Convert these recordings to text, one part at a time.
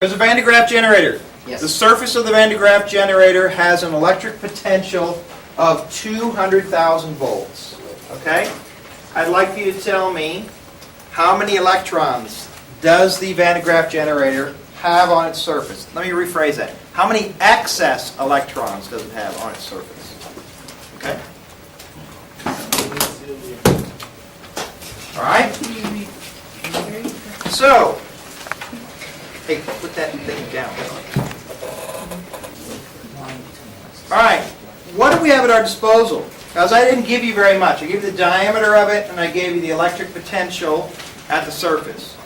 There's a Van de Graaff generator. Yes. The surface of the Van de Graaff generator has an electric potential of 200,000 volts. Okay? I'd like for you to tell me how many electrons does the Van de Graaff generator have on its surface? Let me rephrase that. How many excess electrons does it have on its surface? Okay? All right? So, hey, put that thing down. All right, what do we have at our disposal? Because I didn't give you very much. I gave you the diameter of it, and I gave you the electric potential at the surface.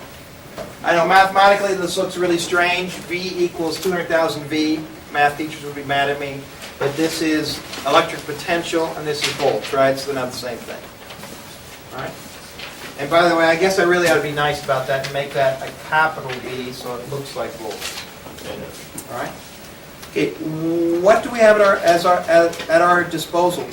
I know mathematically this looks really strange. V equals 200,000 V. Math teachers would be mad at me. But this is electric potential, and this is volts, right? So they're not the same thing. All right? And by the way, I guess I really ought to be nice about that and make that a capital V so it looks like volts. All right? Okay, what do we have at our disposal?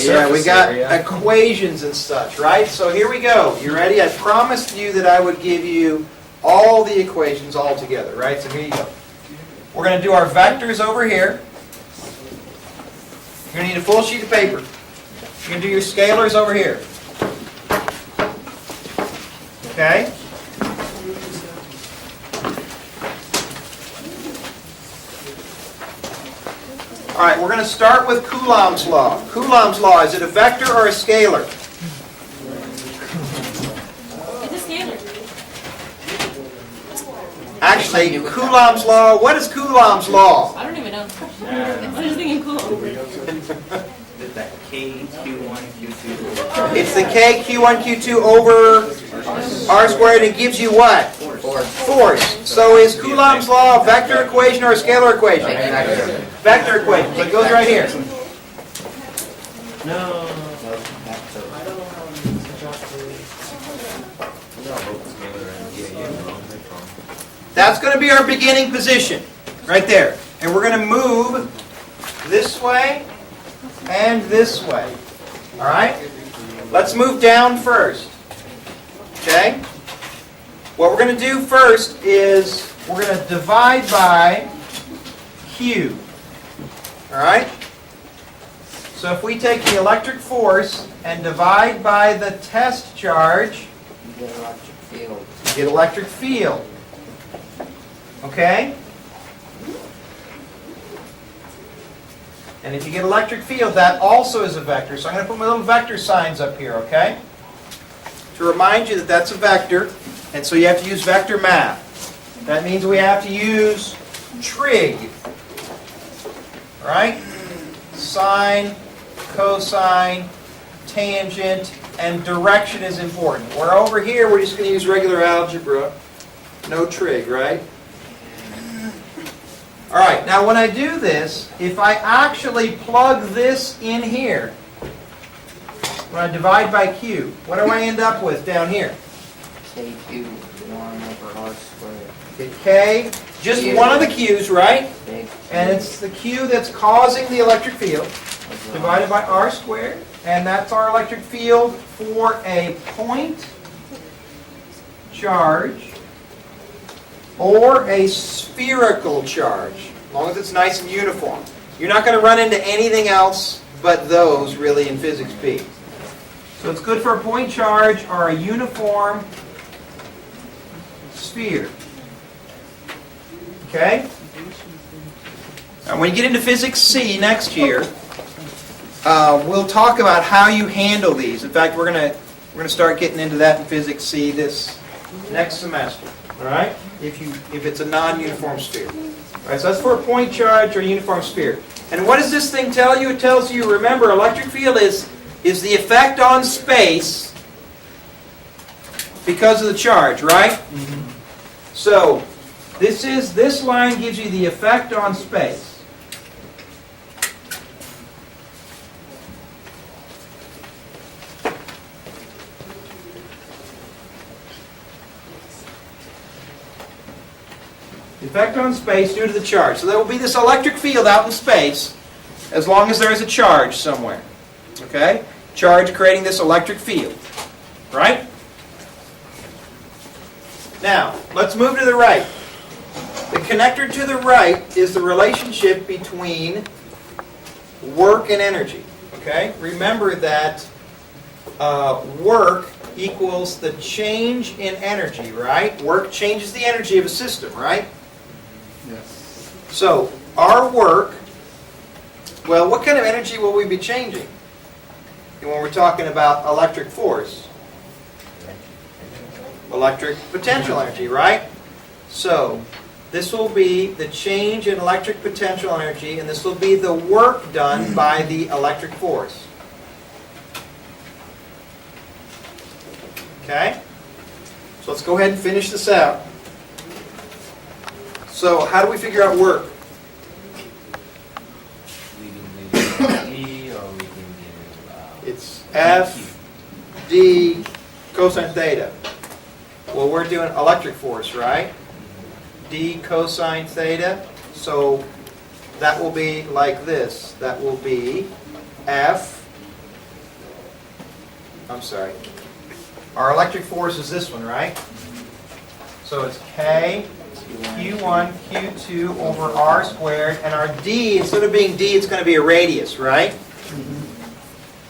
Yeah, we got equations and such, right? So here we go. You ready? I promised you that I would give you all the equations all together, right? So here you go. We're going to do our vectors over here. You're going to need a full sheet of paper. You're going to do your scalars over here. Okay? All right, we're going to start with Coulomb's law. Coulomb's law, is it a vector or a scalar? It's a scalar. Actually, Coulomb's law, what is Coulomb's law? I don't even know. I'm just thinking cool. Is that K, Q1, Q2? It's the K, Q1, Q2 over R squared, and it gives you what? Force. So is Coulomb's law a vector equation or a scalar equation? Vector equation. So it goes right here. No. That's going to be our beginning position, right there. And we're going to move this way and this way. All right? Let's move down first. Okay? What we're going to do first is we're going to divide by Q. All right? So if we take the electric force and divide by the test charge, You get electric field. you get electric field. Okay? And if you get electric field, that also is a vector. So I'm going to put my little vector signs up here, okay? To remind you that that's a vector, and so you have to use vector math. That means we have to use trig. All right? Sine, cosine, tangent, and direction is important. Where over here, we're just going to use regular algebra. No trig, right? All right, now when I do this, if I actually plug this in here, when I divide by Q, what do I end up with down here? KQ1 over R squared. Okay, K, just one of the Q's, right? Big And it's the Q that's causing the electric field, divided by R squared. And that's our electric field for a point charge or a spherical charge, as long as it's nice and uniform. You're not going to run into anything else but those, really, in Physics P. So it's good for a point charge or a uniform sphere. Okay? Now, when you get into Physics C next year, we'll talk about how you handle these. In fact, we're going to start getting into that in Physics C this next semester. All right? If it's a non-uniform sphere. All right, so that's for a point charge or a uniform sphere. And what does this thing tell you? It tells you, remember, electric field is the effect on space because of the charge, right? Mm-hmm. So this line gives you the effect on space. Effect on space due to the charge. So there will be this electric field out in space as long as there is a charge somewhere. Okay? Charge creating this electric field. Right? Now, let's move to the right. The connector to the right is the relationship between work and energy. Okay? Remember that work equals the change in energy, right? Work changes the energy of a system, right? Yes. So, our work, well, what kind of energy will we be changing when we're talking about electric force? Electric potential energy, right? So, this will be the change in electric potential energy, and this will be the work done by the electric force. Okay? So let's go ahead and finish this out. So how do we figure out work? We can do E or we can do It's F, D, cosine theta. Well, we're doing electric force, right? D cosine theta. So that will be like this. That will be F. I'm sorry. Our electric force is this one, right? So it's K Q1 Q2 over R squared. And our D, instead of being D, it's going to be a radius, right?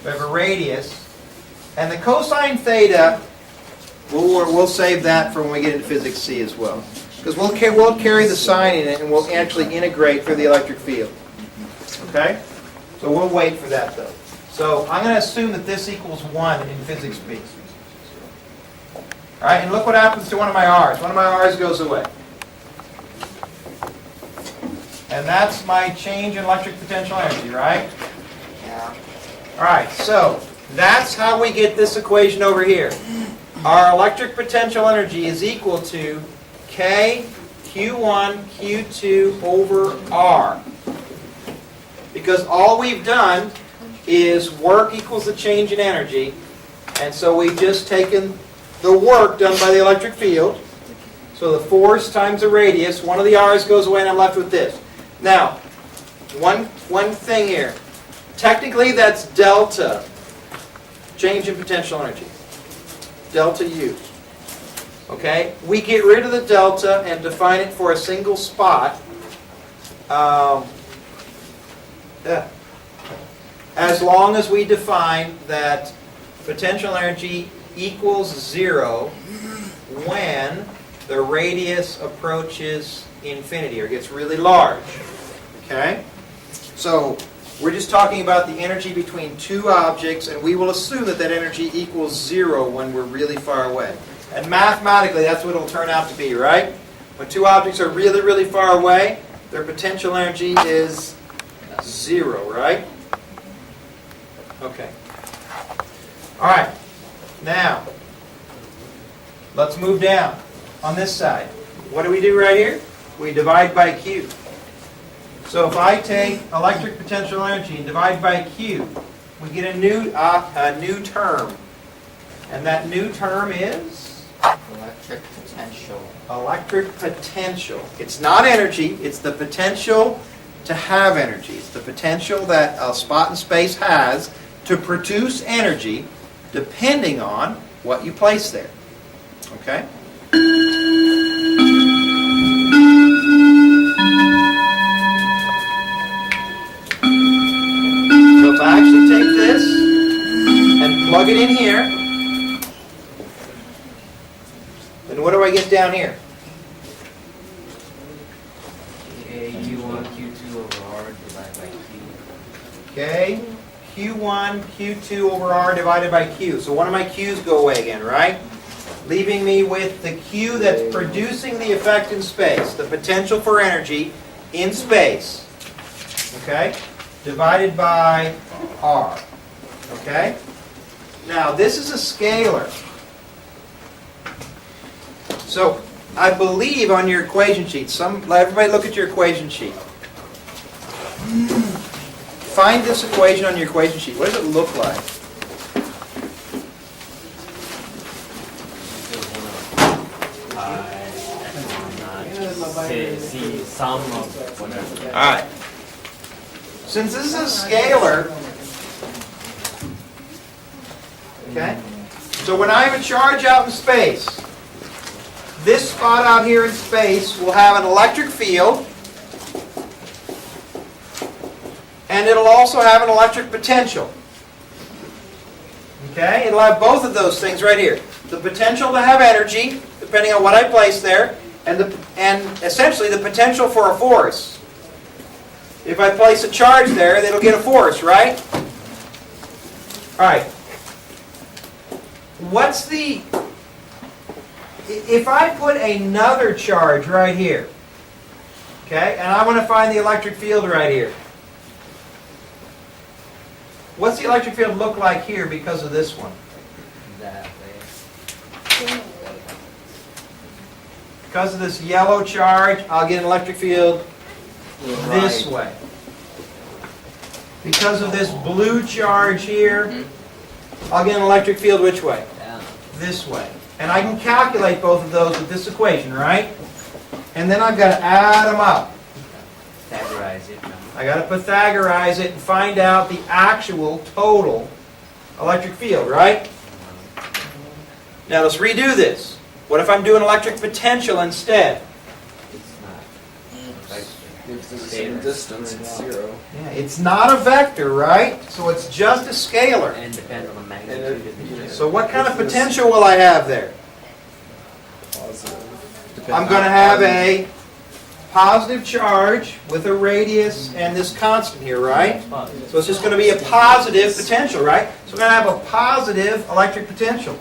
We have a radius. And the cosine theta, we'll save that for when we get into physics C as well. Because we'll carry the sign in it and we'll actually integrate through the electric field. Okay? So we'll wait for that though. So I'm going to assume that this equals 1 in physics B. Alright, and look what happens to one of my R's. One of my R's goes away. And that's my change in electric potential energy, right? Yeah. Alright, so that's how we get this equation over here. Our electric potential energy is equal to K Q1 Q2 over R. Because all we've done is work equals the change in energy, and so we've just taken the work done by the electric field. So the force times the radius, one of the R's goes away and I'm left with this. Now, one thing here. Technically that's delta, change in potential energy. Delta U. Okay? We get rid of the delta and define it for a single spot. As long as we define that potential energy equals 0 when the radius approaches infinity or gets really large. Okay? So we're just talking about the energy between two objects, and we will assume that that energy equals 0 when we're really far away. And mathematically, that's what it'll turn out to be, right? When two objects are really, really far away, their potential energy is 0, right? Okay. All right. Now, let's move down on this side. What do we do right here? We divide by Q. So if I take electric potential energy and divide by Q, we get a new term. And that new term is? Electric potential. Electric potential. It's not energy, it's the potential to have energy. It's the potential that a spot in space has to produce energy depending on what you place there. Okay? So if I actually take this and plug it in here, then what do I get down here? A Q1 Q2 over R divided by Q. Okay? Q1, Q2 over R divided by Q. So one of my Q's go away again, right? Leaving me with the Q that's producing the effect in space, the potential for energy in space. Okay? Divided by R. Okay? Now, this is a scalar. So, I believe on your equation sheet, everybody look at your equation sheet. Find this equation on your equation sheet. What does it look like? See sum of whatever. Alright. Since this is a scalar, okay? So when I have a charge out in space, this spot out here in space will have an electric field, and it'll also have an electric potential. Okay? It'll have both of those things right here. The potential to have energy, depending on what I place there, and essentially the potential for a force. If I place a charge there, it'll get a force, right? All right. If I put another charge right here, okay, and I want to find the electric field right here, what's the electric field look like here because of this one? That way. Because of this yellow charge, I'll get an electric field this way. Because of this blue charge here, I'll get an electric field which way? Down. This way. And I can calculate both of those with this equation, right? And then I've got to add them up. Pythagorize it. I got to Pythagorize it and find out the actual total electric field, right? Now let's redo this. What if I'm doing electric potential instead? It's not. If it's the same distance, it's 0. Yeah, it's not a vector, right? So it's just a scalar. And depend on the magnitude of the charge. So what kind of potential will I have there? Positive. I'm going to have a positive charge with a radius and this constant here, right? So it's just going to be a positive potential, right? So I'm going to have a positive electric potential.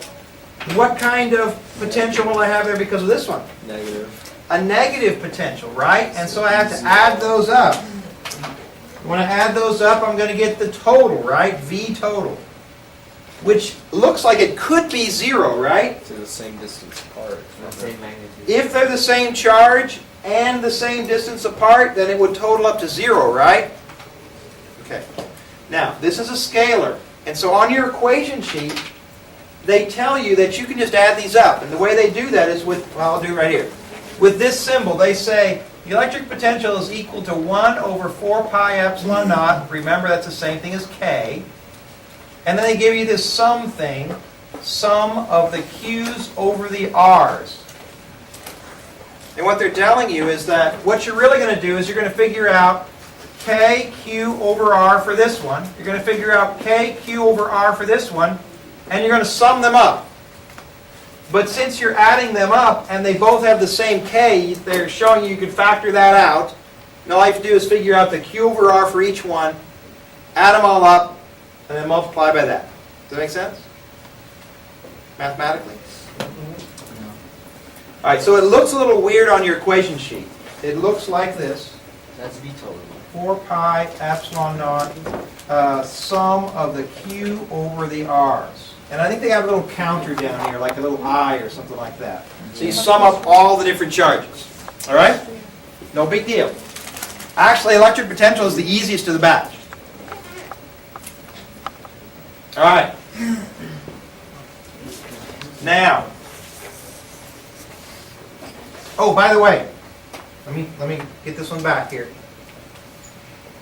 What kind of potential will I have there because of this one? Negative. A negative potential, right? And so I have to add those up. When I add those up, I'm going to get the total, right? V total. Which looks like it could be 0, right? To the same distance apart. Same magnitude. If they're the same charge and the same distance apart, then it would total up to 0, right? Okay. Now, this is a scalar. And so on your equation sheet, they tell you that you can just add these up. And the way they do that is with, well, I'll do it right here. With this symbol, they say the electric potential is equal to 1 over 4 pi epsilon naught. Remember, that's the same thing as K. And then they give you this sum thing, sum of the Q's over the R's. And what they're telling you is that what you're really going to do is you're going to figure out K, Q over R for this one. You're going to figure out K, Q over R for this one. And you're going to sum them up. But since you're adding them up and they both have the same K, they're showing you can factor that out. And all you have to do is figure out the Q over R for each one, add them all up, and then multiply by that. Does that make sense? Mathematically? All right, so it looks a little weird on your equation sheet. It looks like this. That's V total. 4 pi epsilon naught sum of the Q over the R's. And I think they have a little counter down here, like a little I or something like that. So you sum up all the different charges. All right? No big deal. Actually, electric potential is the easiest of the batch. All right. Now. Oh, by the way, let me get this one back here.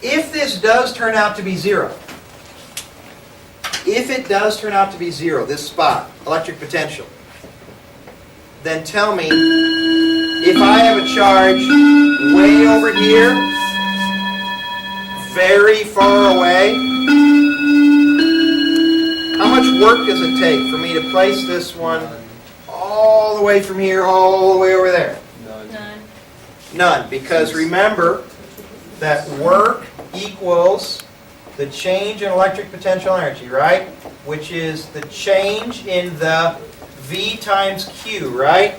If this does turn out to be 0, if it does turn out to be 0, this spot, electric potential, then tell me if I have a charge way over here, very far away, how much work does it take for me to place this one all the way from here, all the way over there? None. None, because remember that work equals the change in electric potential energy, right? Which is the change in the V times Q, right?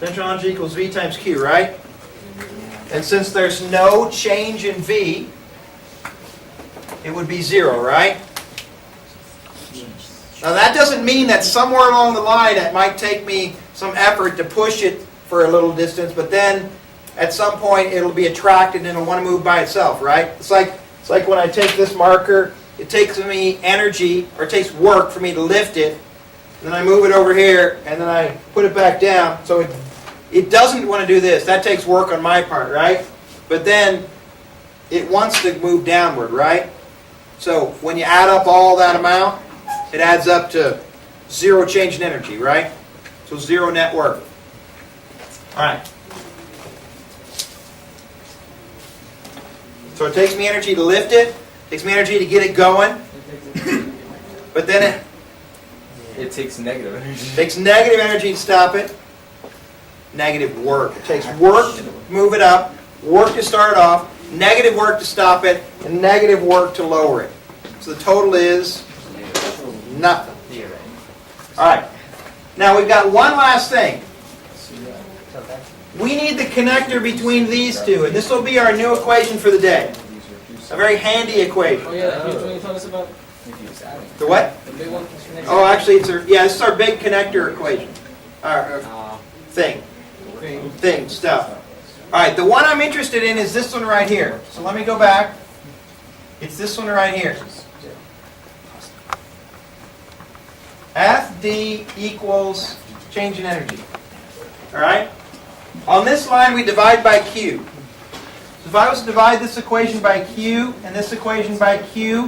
Potential energy equals V times Q, right? And since there's no change in V, it would be 0, right? Now that doesn't mean that somewhere along the line it might take me some effort to push it for a little distance, but then at some point it'll be attracted and it'll want to move by itself, right? It's like when I take this marker, it takes me energy, or it takes work for me to lift it, and then I move it over here, and then I put it back down. So it doesn't want to do this. That takes work on my part, right? But then it wants to move downward, right? So when you add up all that amount, it adds up to zero change in energy, right? So zero net work. All right. So it takes me energy to lift it, takes me energy to get it going, but then It takes negative energy. it takes negative energy to stop it, negative work. It takes work to move it up, work to start it off, negative work to stop it, and negative work to lower it. So the total is nothing. All right. Now we've got one last thing. We need the connector between these two, and this will be our new equation for the day. A very handy equation. Oh yeah, here's what you told us about. The what? The big one. Oh, actually, this is our big connector equation. Thing, stuff. All right, the one I'm interested in is this one right here. So let me go back. It's this one right here. FD equals change in energy. All right? On this line, we divide by Q. So if I was to divide this equation by Q and this equation by Q,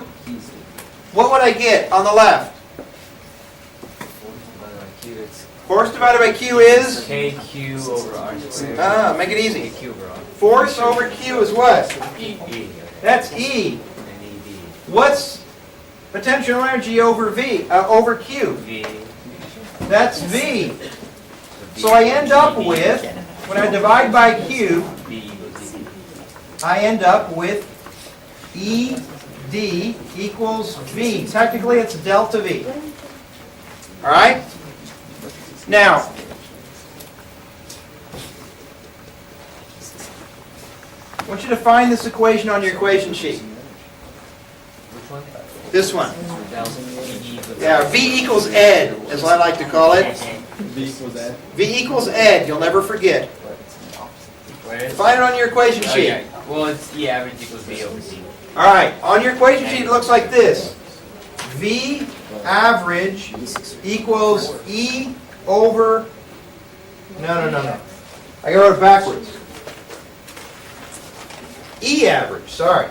what would I get on the left? Force divided by Q is? KQ over R squared. Make it easy. KQ over R. Force over Q is what? E. That's E. And EV. What's potential energy over V? Over Q? V. That's V. So I end up with, when I divide by Q, V. I end up with ED equals V. Technically, it's delta V. All right? Now, I want you to find this equation on your equation sheet. Which one? This one. 2000 Yeah, V equals ed, as I like to call it. V equals that. V equals ed, you'll never forget. Where is it? Find it on your equation Oh, sheet. yeah. Well, it's E average equals V over C. All right, on your equation sheet it looks like this. V average equals E over, no. I wrote it backwards. E average, sorry.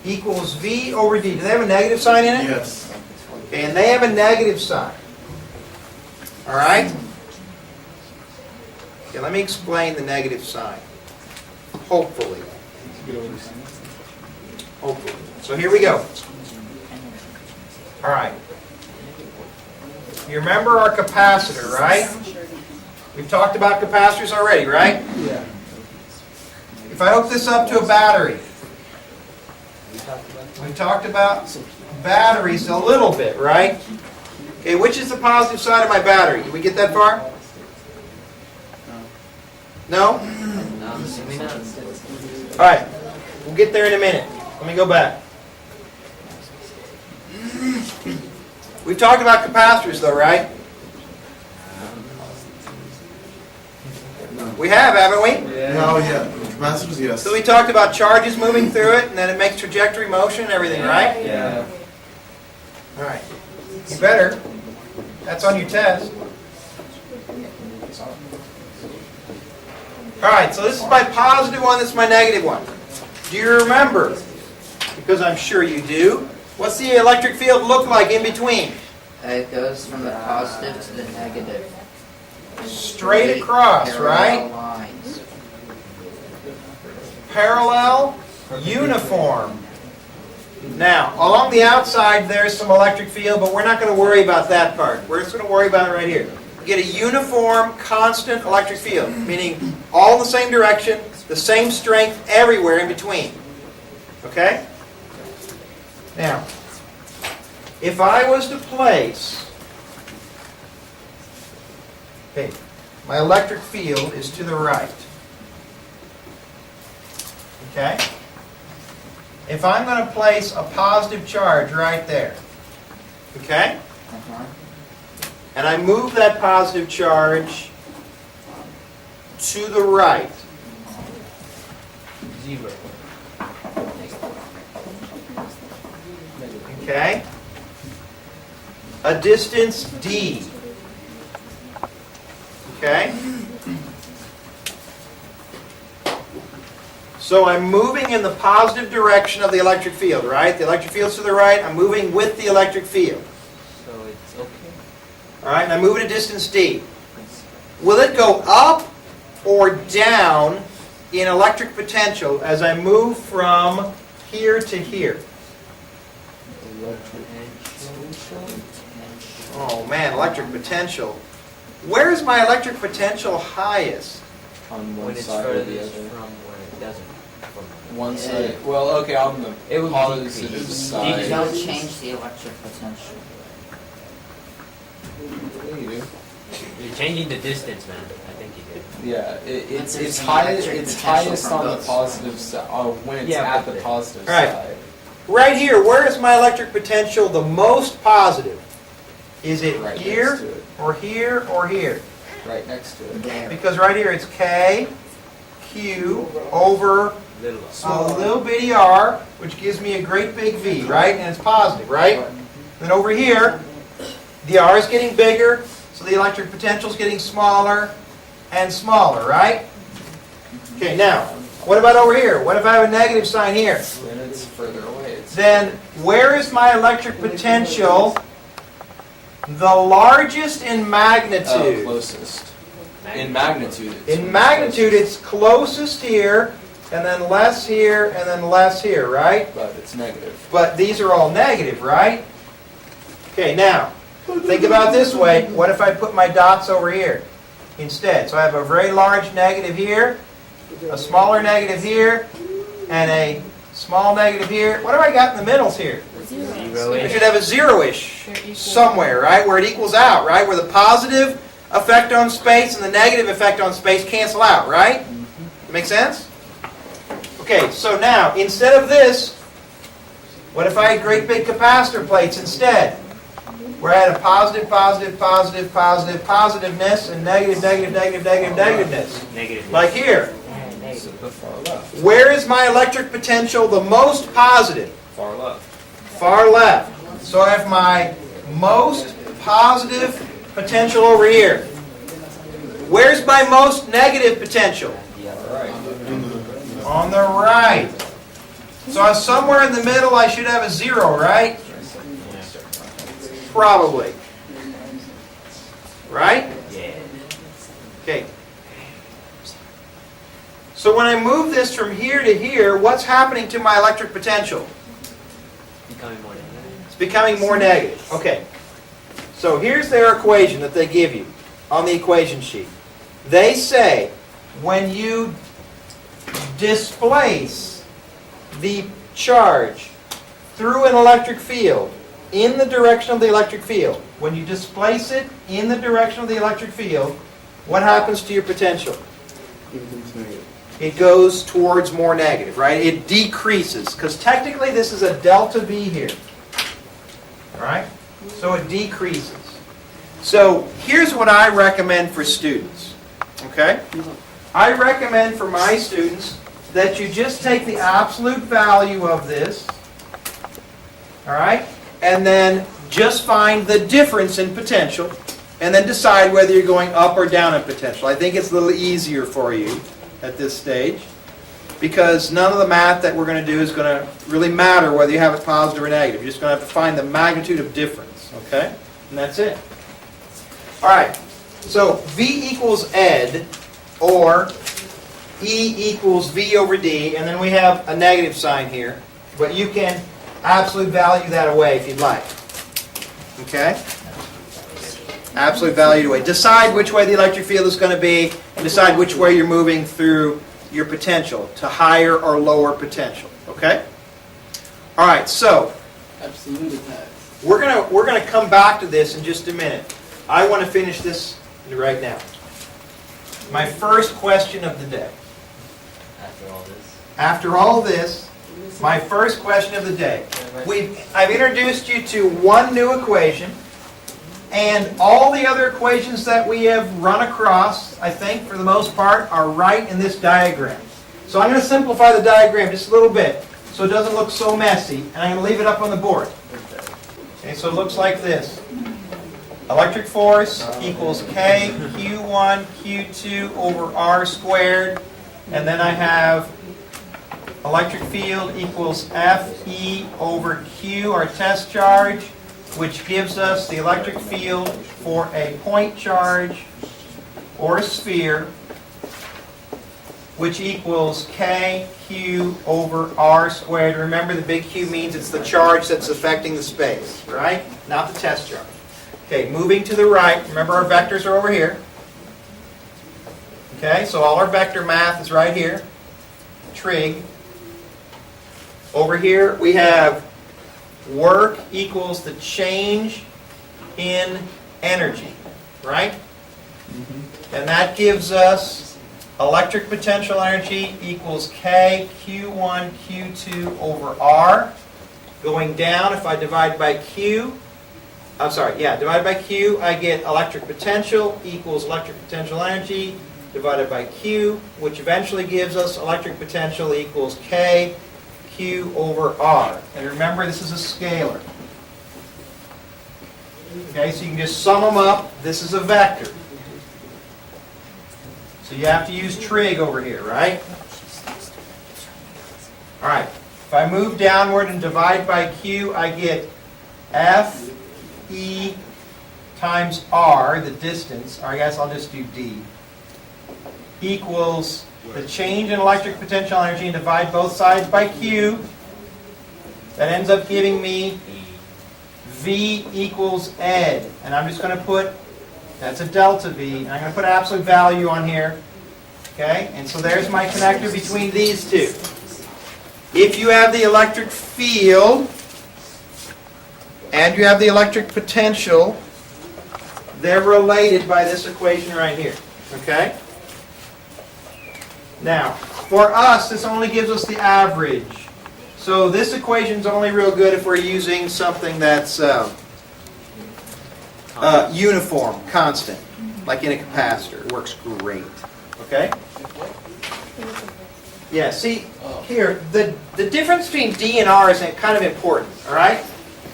Equals V over D. Do they have a negative sign in it? Yes. Okay, and they have a negative sign. All right? Okay, let me explain the negative sign. Hopefully. Hopefully. So here we go. All right. You remember our capacitor, right? We've talked about capacitors already, right? Yeah. If I hook this up to a battery, we talked about batteries a little bit, right? Okay, which is the positive side of my battery? Did we get that far? No? No, assuming not. All right. We'll get there in a minute. Let me go back. We've talked about capacitors though, right? We have, haven't we? No, yeah. Capacitors, yes. So we talked about charges moving through it, and then it makes trajectory motion and everything, right? Yeah. All right. You better. That's on your test. All right, so this is my positive one, this is my negative one. Do you remember? Because I'm sure you do. What's the electric field look like in between? It goes from the positive to the negative. Straight across, Parallel right? lines. Parallel, uniform. Now, along the outside there's some electric field, but we're not going to worry about that part. We're just going to worry about it right here. We get a uniform, constant electric field, meaning all in the same direction, the same strength everywhere in between. Okay? Now, if I was to place, okay, my electric field is to the right. Okay? If I'm going to place a positive charge right there, okay? And I move that positive charge to the right. 0. Okay? A distance D. Okay? So I'm moving in the positive direction of the electric field, right? The electric field's to the right. I'm moving with the electric field. All right, and I move it a distance d. Will it go up or down in electric potential as I move from here to here? Oh man, electric potential. Where is my electric potential highest? On When one it's side or the furthest other. from where it doesn't. From One side. Well, okay, on the It would positive decrease. side. Don't change the electric potential. Yeah, you do. You're changing the distance, man. I think you did. Yeah, it's there's an highest. electric It's potential highest from on the both positive side. When it's Yeah, at but the the- positive All right. side. Right here, where is my electric potential the most positive? Is it Right here, next to it. or here, or here? Right next to it. There. Because right here it's K, Q, over Little. a little bitty r, which gives me a great big V, right? And it's positive, right? Then over here, the r is getting bigger, so the electric potential is getting smaller and smaller, right? Okay, now, what about over here? What if I have a negative sign here? Then it's further away. It's Then where is my electric potential the largest in magnitude? closest. In magnitude. It's In magnitude, it's closest here, and then less here, and then less here, right? But it's negative. But these are all negative, right? Okay, now, think about it this way. What if I put my dots over here instead? So I have a very large negative here, a smaller negative here, and a small negative here. What have I got in the middles here? I should have a zero-ish somewhere, right? Where it equals out, right? Where the positive effect on space and the negative effect on space cancel out, right? Make sense? Okay, so now, instead of this, what if I had great big capacitor plates instead? Where I had a positive, positive, positive, positive, positiveness, and negative, negative, negative, negative, negativeness. Negative. Like here. So the far left. Where is my electric potential the most positive? Far left. Far left. So I have my most positive potential over here. Where's my most negative potential? All right. On the right. So somewhere in the middle I should have a zero, right? Probably. Right? Yeah. Okay. So when I move this from here to here, what's happening to my electric potential? Becoming more negative. It's becoming more negative. Okay. So here's their equation that they give you on the equation sheet. They say when you displace the charge through an electric field in the direction of the electric field, when you displace it in the direction of the electric field, what happens to your potential? It goes towards more negative, right? It decreases, because technically this is a delta V here. All right? So it decreases. So here's what I recommend for students. Okay? I recommend for my students that you just take the absolute value of this, all right, and then just find the difference in potential, and then decide whether you're going up or down in potential. I think it's a little easier for you at this stage, because none of the math that we're going to do is going to really matter whether you have it positive or negative. You're just going to have to find the magnitude of difference, okay? And that's it. All right, so V equals ed, or E equals V over D, and then we have a negative sign here, but you can absolute value that away if you'd like. Okay? Absolute value away. Decide which way the electric field is going to be, and decide which way you're moving through your potential, to higher or lower potential. Okay? All right, so Absolute attack. we're gonna come back to this in just a minute. I want to finish this right now. My first question of the day. After all this, my first question of the day. I've introduced you to one new equation, and all the other equations that we have run across, I think, for the most part, are right in this diagram. So I'm going to simplify the diagram just a little bit so it doesn't look so messy, and I'm going to leave it up on the board. Okay, so it looks like this. Electric force equals K Q1 Q2 over R squared, and then I have electric field equals F E over Q, our test charge, which gives us the electric field for a point charge or a sphere, which equals KQ over R squared. Remember, the big Q means it's the charge that's affecting the space, right? Not the test charge. Okay, moving to the right, remember our vectors are over here. Okay, so all our vector math is right here. Trig. Over here we have work equals the change in energy, right? And that gives us electric potential energy equals K Q1 Q2 over R. Going down, if I divide by Q, divide by Q, I get electric potential equals electric potential energy divided by Q, which eventually gives us electric potential equals K Q over R. And remember, this is a scalar. Okay, so you can just sum them up. This is a vector. So you have to use trig over here, right? All right. If I move downward and divide by Q, I get F E times R, the distance, or I guess I'll just do D, equals the change in electric potential energy and divide both sides by Q. That ends up giving me V equals ed. And I'm just going to put, that's a delta V, and I'm going to put absolute value on here. Okay? And so there's my connector between these two. If you have the electric field and you have the electric potential, they're related by this equation right here. Okay? Now, for us, this only gives us the average. So this equation's only real good if we're using something that's uniform, constant, like in a capacitor. It works great. Okay? Yeah, see, here, the difference between D and R is kind of important, all right?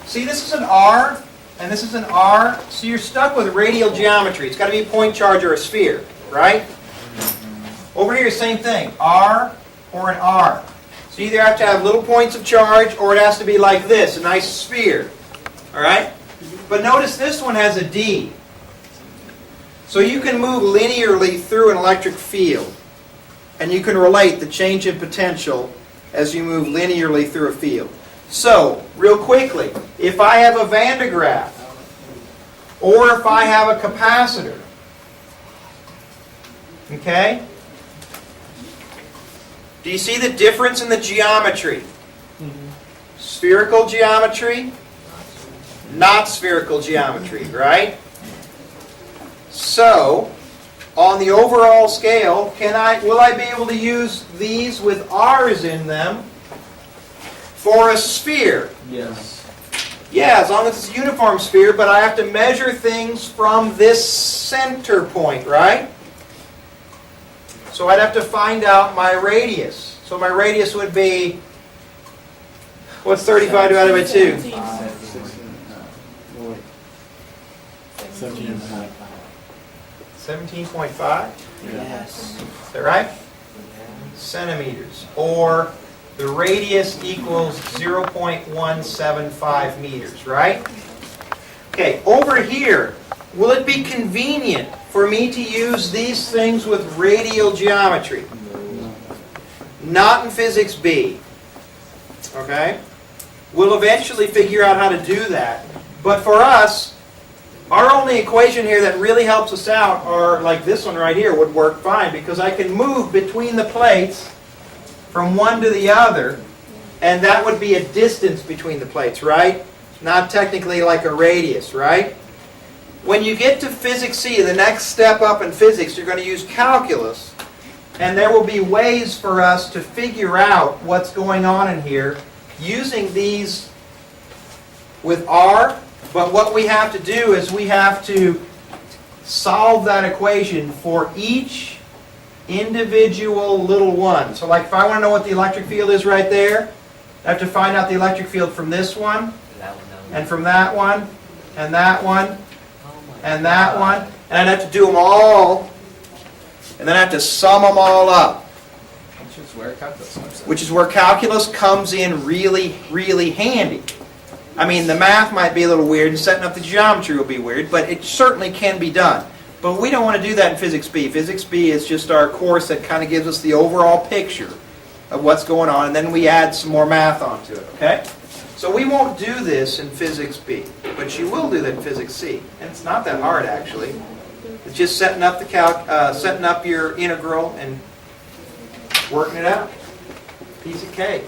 See, this is an R, and this is an R, so you're stuck with radial geometry. It's got to be a point charge or a sphere, right? Over here, same thing, R or an R. So you either have to have little points of charge or it has to be like this, a nice sphere. All right? But notice this one has a D. So you can move linearly through an electric field. And you can relate the change in potential as you move linearly through a field. So, real quickly, if I have a Van de Graaff, or if I have a capacitor, okay? Do you see the difference in the geometry? Spherical geometry, not spherical geometry, right? So, on the overall scale, will I be able to use these with R's in them for a sphere? Yes. Yeah, as long as it's a uniform sphere, but I have to measure things from this center point, right? So I'd have to find out my radius. So my radius would be, what's 35 divided by 2? 17.5? Yes. Is that right? Centimeters. Or the radius equals 0.175 meters, right? Okay, over here, will it be convenient for me to use these things with radial geometry? Not in Physics B. Okay? We'll eventually figure out how to do that. But for us, our only equation here that really helps us out, or like this one right here, would work fine because I can move between the plates from one to the other, and that would be a distance between the plates, right? Not technically like a radius, right? When you get to Physics C, the next step up in physics, you're going to use calculus, and there will be ways for us to figure out what's going on in here using these with R. But what we have to do is we have to solve that equation for each individual little one. So like if I want to know what the electric field is right there, I have to find out the electric field from this one, and from that one, and that one, and that one. And I'd have to do them all, and then I have to sum them all up. Which is where calculus comes in. Which is where calculus comes in really, really handy. I mean, the math might be a little weird, and setting up the geometry will be weird, but it certainly can be done. But we don't want to do that in Physics B. Physics B is just our course that kind of gives us the overall picture of what's going on, and then we add some more math onto it, okay? So we won't do this in Physics B, but you will do that in Physics C. And it's not that hard, actually. It's just setting up setting up your integral and working it out. Piece of cake.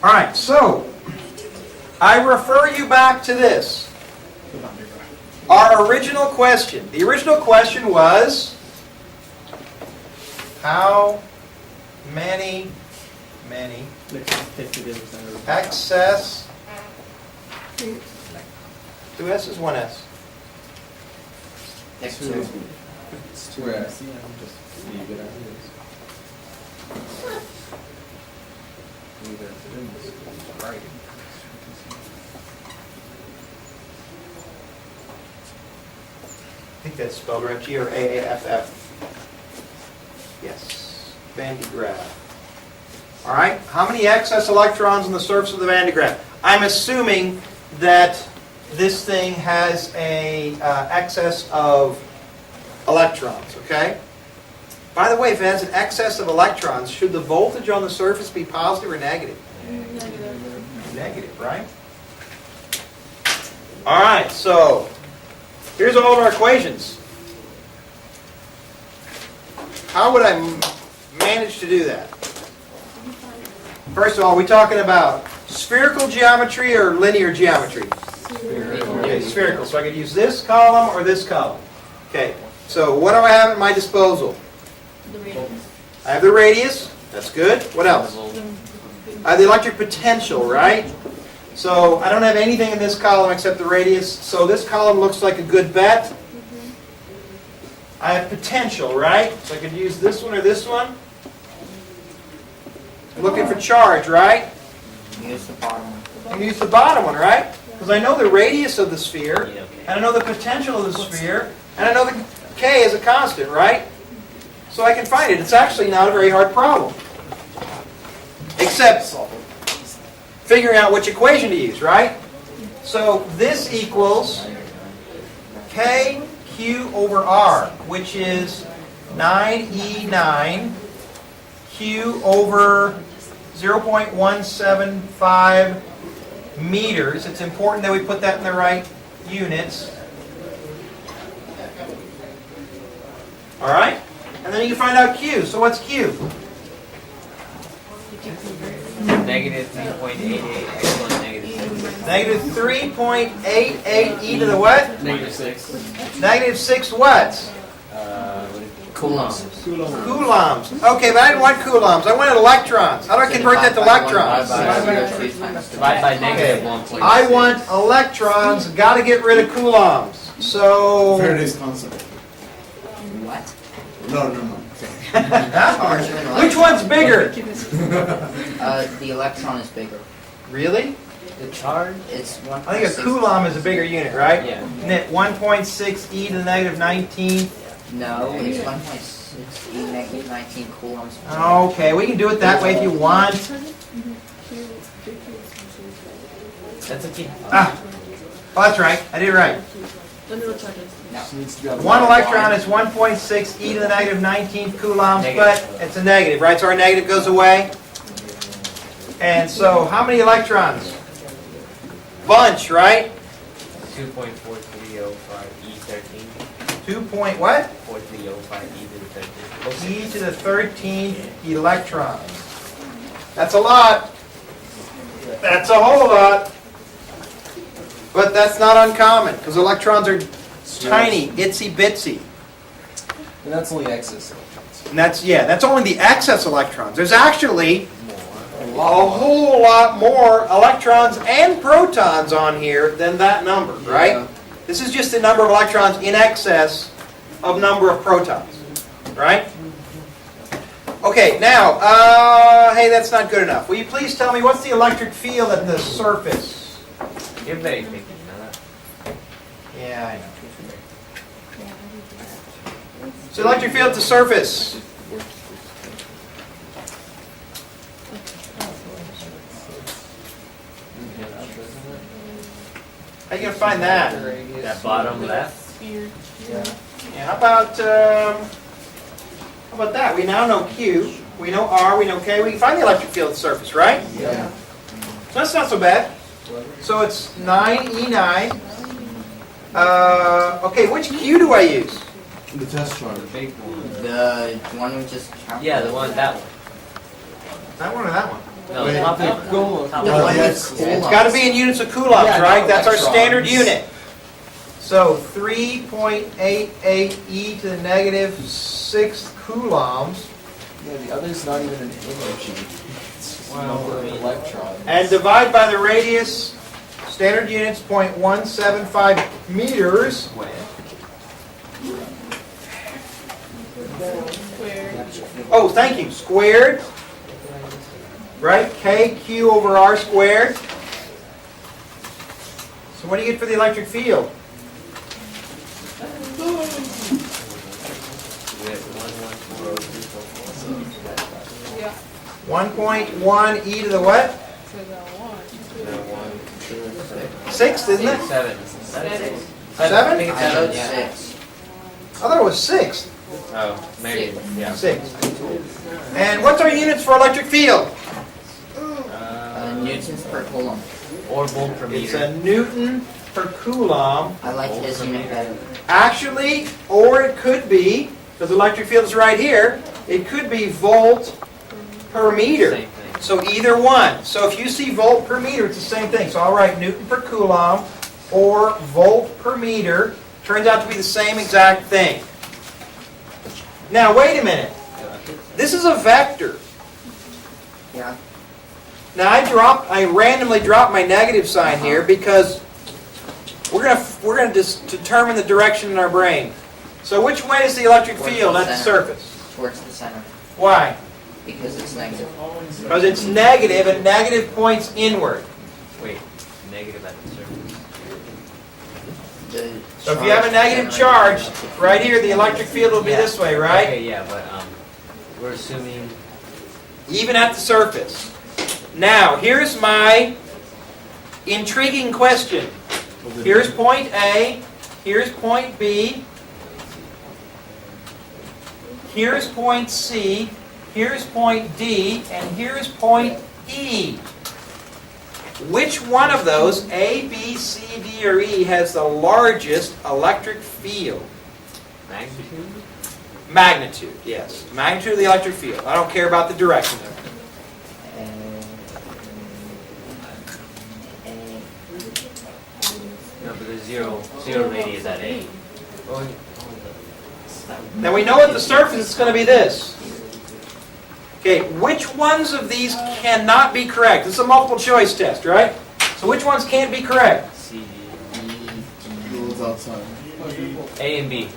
All right, so I refer you back to this. Our original question. The original question was, how many excess, 2 S's, 1 S. X2. It's 2S. I think that's spelled right. G or A-A-F-F. Yes. Van de Graaff. All right. How many excess electrons on the surface of the Van de Graaff? I'm assuming that this thing has a excess of electrons. Okay. By the way, if it has an excess of electrons, should the voltage on the surface be positive or negative? Negative. Negative, right? All right. So here's all of our equations. How would I manage to do that? First of all, are we talking about spherical geometry or linear geometry? Okay, spherical. So I could use this column or this column. Okay, so what do I have at my disposal? The radius. I have the radius. That's good. What else? I have the electric potential, right? So I don't have anything in this column except the radius. So this column looks like a good bet. I have potential, right? So I could use this one or this one. I'm looking for charge, right? Use the bottom one. I'm use the bottom one, right? Because I know the radius of the sphere, and I know the potential of the sphere, and I know the K is a constant, right? So I can find it. It's actually not a very hard problem. Except figuring out which equation to use, right? So this equals KQ over R, which is 9E9 Q over 0.175 meters. It's important that we put that in the right units. All right? And then you can find out Q. So what's Q? Negative 3.88 equals negative 6. Negative 3.88 e to the what? Negative 6. Negative 6 what? Coulombs. Coulombs. Okay, but I didn't want coulombs. I wanted electrons. How do I convert that to electrons? Divide by negative 1.6. I want electrons. Got to get rid of coulombs. So... Faraday's constant. What? No. Which one's bigger? The electron is bigger. Really? The charge? It's 1.6. I think a coulomb is a bigger unit, right? Yeah. Isn't it 1.6 e to the negative 19? No, it's 1.6 e negative 19 coulombs. Okay, we can do it that way if you want. That's a key. Ah, well, that's right. I did it right. Let me know what charge is. One electron is 1.6 e to the negative 19 coulombs, but it's a negative, right? So our negative goes away. And so how many electrons? Bunch, right? 2.4305 E13. 2 point what? 4305 E to the 13th. E to the 13th electrons. That's a lot. That's a whole lot. But that's not uncommon, because electrons are tiny, itsy bitsy. And that's only excess electrons. And that's only the excess electrons. There's actually a whole lot more electrons and protons on here than that number, right? Yeah. This is just the number of electrons in excess of number of protons, right? Okay, now, hey, that's not good enough. Will you please tell me what's the electric field at the surface? You're very picky, you know that? Yeah, I know. So electric field at the surface. How you gonna find that? That bottom left. Sphere. Yeah. Yeah, how about that? We now know Q, we know R, we know K. We can find the electric field at the surface, right? Yeah. So that's not so bad. So it's 9E9. Okay, which Q do I use? The test chart. The big one. The one we just counted. Yeah, the one, that one. That one or that one? No, Wait, top the one. goal- Top The Oh, one yeah, with it's- cool It's got to be in units of coulombs, Yeah, right? no, That's our standard electrons. unit. So 3.88 e to the negative 6 coulombs. Yeah, the other's not even an energy. It's just a number of electrons. And divide by the radius, standard units 0.175 meters. Square. Oh, thank you, squared. Right, KQ over R squared. So what do you get for the electric field? We have 1, 1, 4, 3, 4, 4. Yeah. 1.1 e to the what? So the one, No, 1, 2, 6. Sixth, isn't it? 7. Seven. Seven? I think it's I 7, wrote yeah. 6. I thought it was sixth. Oh, maybe, yeah. Sixth. And what's our units for electric field? Newtons per coulomb. Or volt per It's meter. a Newton per coulomb. I like his unit better. Actually, or it could be, because the electric field is right here, it could be volt per meter. Same thing. So either one. So if you see volt per meter, it's the same thing. So I'll write Newton per coulomb or volt per meter. Turns out to be the same exact thing. Now wait a minute. This is a vector. Yeah. Now I randomly dropped my negative sign here because we're gonna just determine the direction in our brain. So which way is the electric Towards field the at the center. surface? Towards the center. Why? Because it's negative. Because it's negative and negative points inward. Wait, negative at the surface. The So if you have a negative charge, right here, the electric field will be Yeah. this way, right? Okay, yeah, but we're assuming. Even at the surface. Now, here's my intriguing question. Here's point A, here's point B, here's point C, here's point D, and here's point E. Which one of those, A, B, C, D, or E, has the largest electric field? Magnitude? Magnitude, yes. Magnitude of the electric field. I don't care about the direction of it. No, but there's zero radius at A. Oh, Now we know at the surface it's going to be this. Okay, which ones of these cannot be correct? This is a multiple choice test, right? So which ones can't be correct? C, The ones outside. A and B.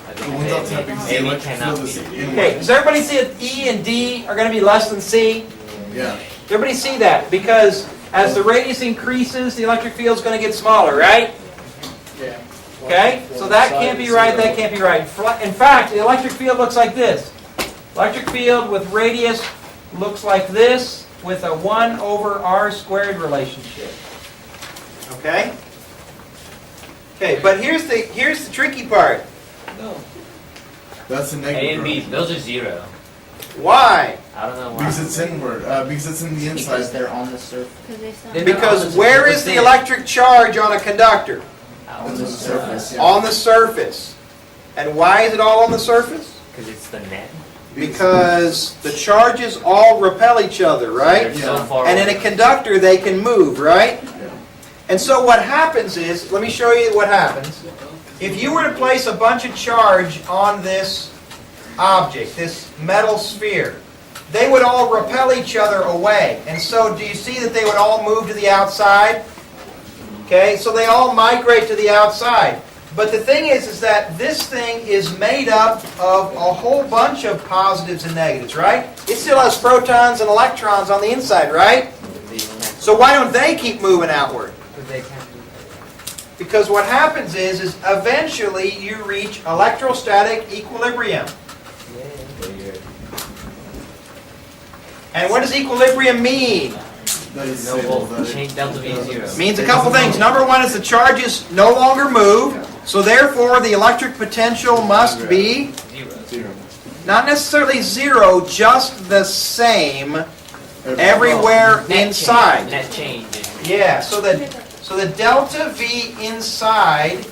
I The think ones outside A, because A, the B electric cannot field is be. inward. Okay, does everybody see that E and D are going to be less than C? Yeah. Does everybody see that? Because as the radius increases, the electric field is going to get smaller, right? Yeah. Okay? So that can't be right, that can't be right. In fact, the electric field looks like this. Electric field with radius looks like this with a 1 over r squared relationship. Okay? Okay, but here's the tricky part. No. That's a A negative. and B, right? those are 0. Why? I don't know why. Because it's inward. Because it's in the Because inside. they're on the surface. Because they sound. They're Because where is the electric charge on a conductor? On the surface. On the surface. And why is it all on the surface? Because it's the net. Because the charges all repel each other, right? They're so Yeah. far And in away. a conductor, they can move, right? And so what happens is, let me show you what happens. If you were to place a bunch of charge on this object, this metal sphere, they would all repel each other away. And so do you see that they would all move to the outside? Okay, so they all migrate to the outside. But the thing is that this thing is made up of a whole bunch of positives and negatives, right? It still has protons and electrons on the inside, right? So why don't they keep moving outward? Because they can't do that. Because what happens is eventually you reach electrostatic equilibrium. And what does equilibrium mean? That is No stable. volt. Change delta V 0. Means a couple things. Number one is the charges no longer move, so therefore the electric potential must be 0. 0. not necessarily zero, just the same everywhere inside. Net change. Yeah, so the delta V inside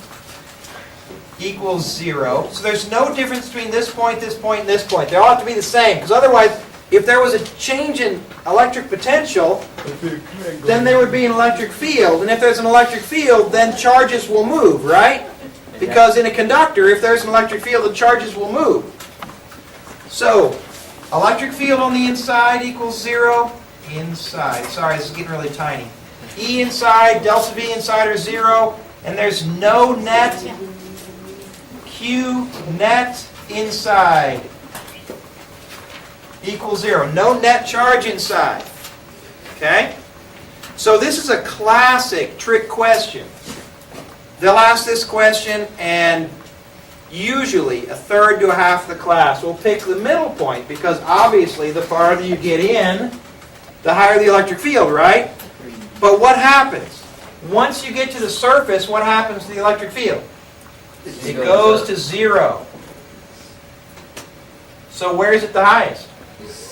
equals 0. So there's no difference between this point, this point, and this point. They all have to be the same, because otherwise, if there was a change in electric potential, then there would be an electric field. And if there's an electric field, then charges will move, right? Because in a conductor, if there's an electric field, the charges will move. So, electric field on the inside equals 0. Inside. Sorry, this is getting really tiny. E inside, delta V inside are 0. And there's no net. Q net inside equals 0. No net charge inside. Okay? So this is a classic trick question. They'll ask this question, and usually a third to a half of the class will pick the middle point, because obviously the farther you get in, the higher the electric field, right? But what happens? Once you get to the surface, what happens to the electric field? It goes to 0. So where is it the highest?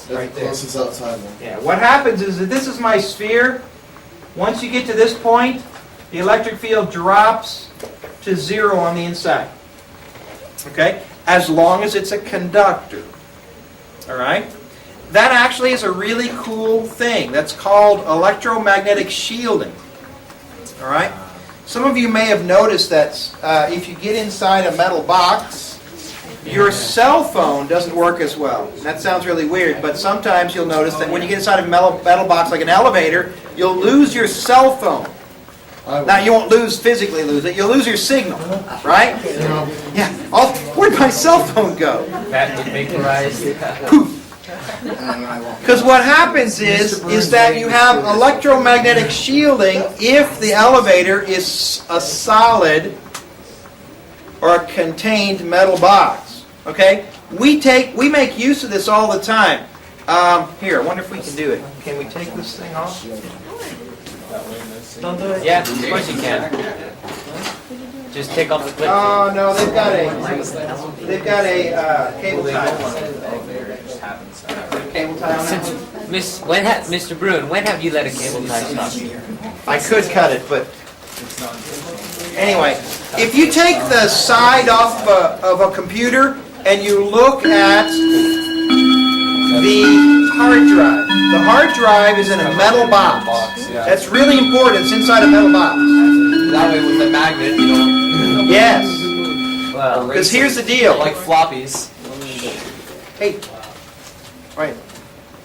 Right there. Closest outside one. Yeah, what happens is that this is my sphere. Once you get to this point, the electric field drops to 0 on the inside. Okay? As long as it's a conductor. All right? That actually is a really cool thing. That's called electromagnetic shielding. All right? Some of you may have noticed that if you get inside a metal box, your cell phone doesn't work as well. That sounds really weird, but sometimes you'll notice that when you get inside a metal box like an elevator, you'll lose your cell phone. Now, you won't physically lose it. You'll lose your signal, right? Yeah. Where'd my cell phone go? That would vaporize. Because what happens is that you have electromagnetic shielding if the elevator is a solid or a contained metal box. Okay? We make use of this all the time. Here, I wonder if we can do it. Can we take this thing off? Don't do it. Yeah, of course you can. Just take off the clip. Oh no, they've got a cable tie. Cable tie on that one? Mr. Bruin, when have you let a cable tie stop? I could cut it, but anyway, if you take the side off of a computer and you look at the hard drive. The hard drive is in a metal box. That's really important. It's inside a metal box. That way with the magnet, you don't Yes. Well, Because here's the deal. like floppies. Hey. Right.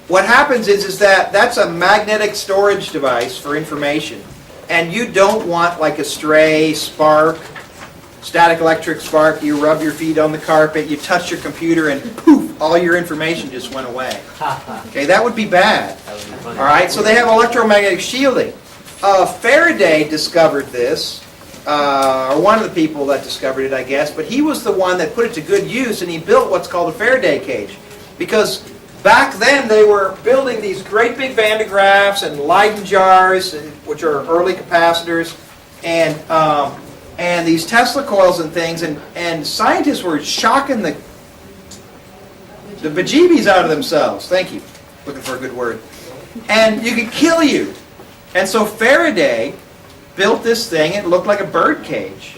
What happens is that that's a magnetic storage device for information. And you don't want like a stray spark, static electric spark. You rub your feet on the carpet, you touch your computer, and poof, all your information just went away. Okay, that would be bad. that would be funny. All right, so they have electromagnetic shielding. Faraday discovered this, or one of the people that discovered it, I guess, but he was the one that put it to good use, and he built what's called a Faraday cage. Because back then they were building these great big Van de Graaffs and Leyden jars, which are early capacitors, and these Tesla coils and things, and scientists were shocking the bejeebies out of themselves. Thank you. Looking for a good word. And you could kill you. And so Faraday built this thing. It looked like a bird cage.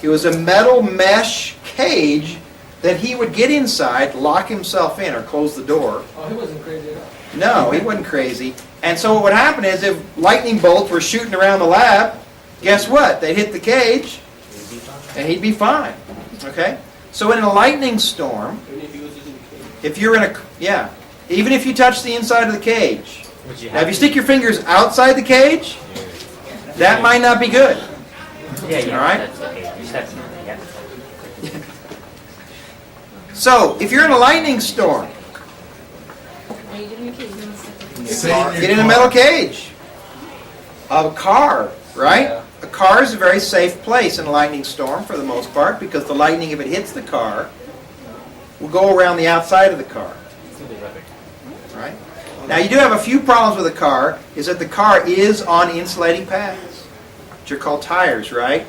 It was a metal mesh cage that he would get inside, lock himself in, or close the door. Oh, he wasn't crazy at all. No, he wasn't crazy. And so what would happen is if lightning bolts were shooting around the lab, guess what? They'd hit the cage, and he'd be fine. Okay? So in a lightning storm, if you're in even if you touch the inside of the cage, now if you stick your fingers outside the cage, that might not be good. Yeah, All right? That's okay. You said something, yeah. So if you're in a lightning storm, Are you getting a key? get in a metal cage. A car, right? Yeah. A car is a very safe place in a lightning storm for the most part, because the lightning, if it hits the car, will go around the outside of the car. Right? Now you do have a few problems with the car, is that the car is on insulating pads, which are called tires, right?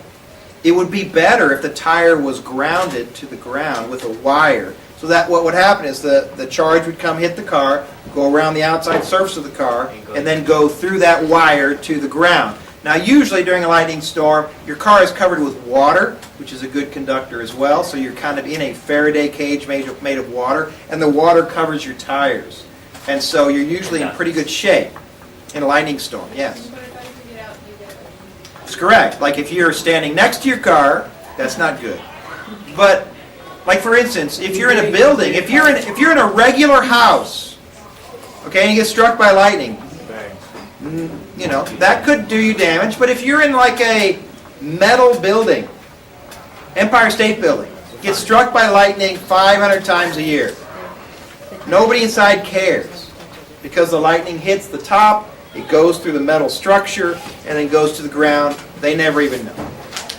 It would be better if the tire was grounded to the ground with a wire, so that what would happen is the charge would come hit the car, go around the outside surface of the car, and then go through that wire to the ground. Now usually during a lightning storm, your car is covered with water, which is a good conductor as well, so you're kind of in a Faraday cage made of water, and the water covers your tires. And so you're usually in pretty good shape in a lightning storm, yes. But if I figure it out, you get it. That's correct. Like if you're standing next to your car, that's not good. But like for instance, if you're in a building, if you're in a regular house, okay, and you get struck by lightning, you know, that could do you damage. But if you're in like a metal building, Empire State Building, get struck by lightning 500 times a year. Nobody inside cares because the lightning hits the top, it goes through the metal structure, and then goes to the ground. They never even know.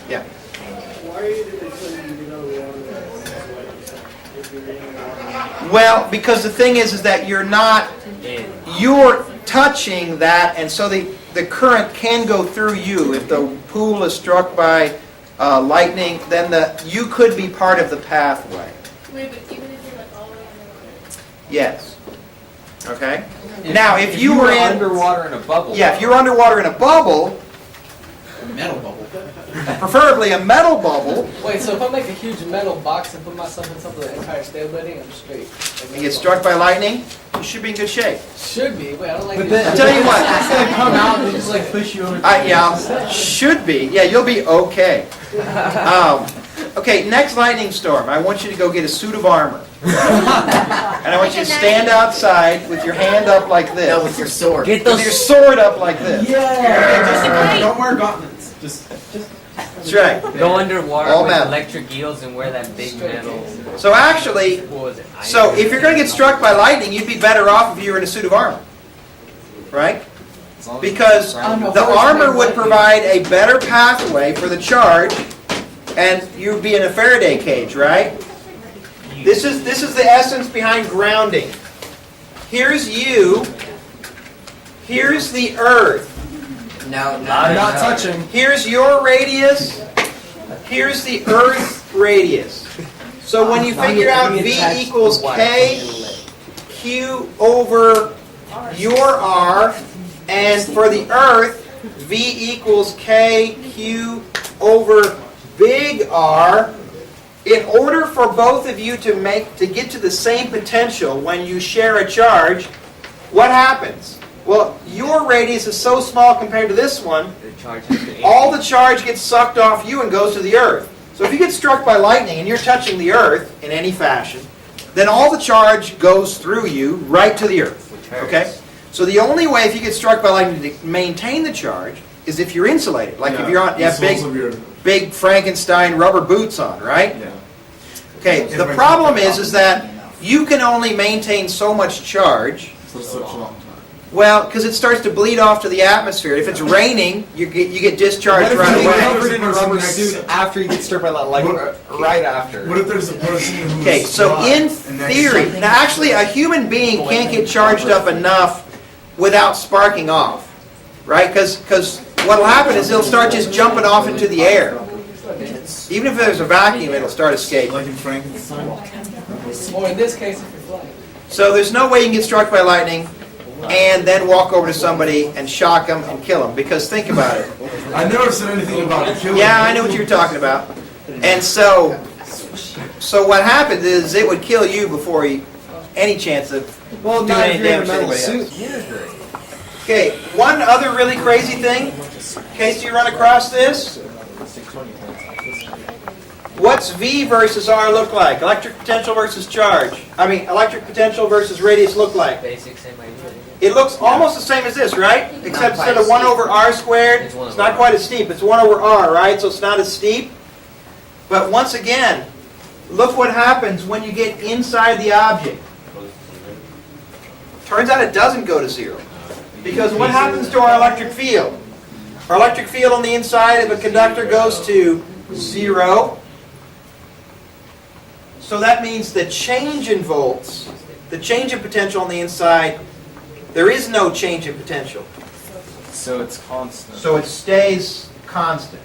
Yeah. Why did they say you get out of water if you're in water? Well, because the thing is that you're touching that, and so the current can go through you. If the pool is struck by lightning, then you could be part of the pathway. Wait, but even if you're like all the way underwater. Yes. Okay. Now, if you were in underwater in a bubble. yeah, if you're underwater in a bubble, Metal bubble. preferably a metal bubble, Wait, so if I make a huge metal box and put myself in something the Empire State Building, I'm straight. and get struck by lightning, you should be in good shape. Should be. Wait, I don't like But this. then, I'll tell you what. It's gonna come out and just like push you over. Yeah, should be. Yeah, you'll be okay. Okay, next lightning storm. I want you to go get a suit of armor. And I want you to stand outside with your hand up like this. No, with your sword. Get With your sword up like this. Don't wear gauntlets. Just That's right. Go underwater All with metal. electric eels and wear that big metal. So actually, What was it? so if you're going to get struck by lightning, you'd be better off if you were in a suit of armor. Right? Because the armor would provide a better pathway for the charge, and you'd be in a Faraday cage, right? This is the essence behind grounding. Here's you. Here's the earth. No, Not no. Not touching. Here's your radius. Here's the earth's radius. So when you figure out V equals K, Q over your R, and for the earth, V equals K, Q over big R, in order for both of you to get to the same potential when you share a charge, what happens? Well, your radius is so small compared to this one, The charge has to all the charge gets sucked off you and goes to the earth. So if you get struck by lightning and you're touching the earth in any fashion, then all the charge goes through you right to the earth. Which hurts. Okay? So the only way if you get struck by lightning to maintain the charge is if you're insulated. Like if you're on, you have big Frankenstein rubber boots on, right? Yeah. Okay, the problem is that you can only maintain so much charge. For such a long time. Well, because it starts to bleed off to the atmosphere. If it's raining, you get discharged What if right you're away. covered in a rubber suit after you get struck by lightning? Like right after. What if there's a person who's Okay, so dry in and next theory, to- now actually a human being can't get charged up enough without sparking off, right? Because what'll happen is it'll start just jumping off into the air. Even if there's a vacuum, it'll start escaping. Like in Frankenstein. Or in this case, if you're flying. So there's no way you can get struck by lightning and then walk over to somebody and shock them and kill them. Because think about it. I never said anything about killing. Yeah, I know what you were talking about. And so what happens is it would kill you before any chance of Well, doing not any if you're in a damage to metal anybody else. suit. Okay, one other really crazy thing, in case you run across this. What's V versus R look like? Electric potential versus charge. Electric potential versus radius look like? Basic same idea. It looks almost the same as this, right? Except quite instead of as 1 steep. over R squared, It's 1 it's over not R. quite as steep. It's 1 over R, right? So it's not as steep. But once again, look what happens when you get inside the object. Turns out it doesn't go to 0. Because what happens to our electric field? Our electric field on the inside of a conductor goes to 0. So that means the change in volts, the change in potential on the inside, There is no change in potential. So it's constant. So it stays constant.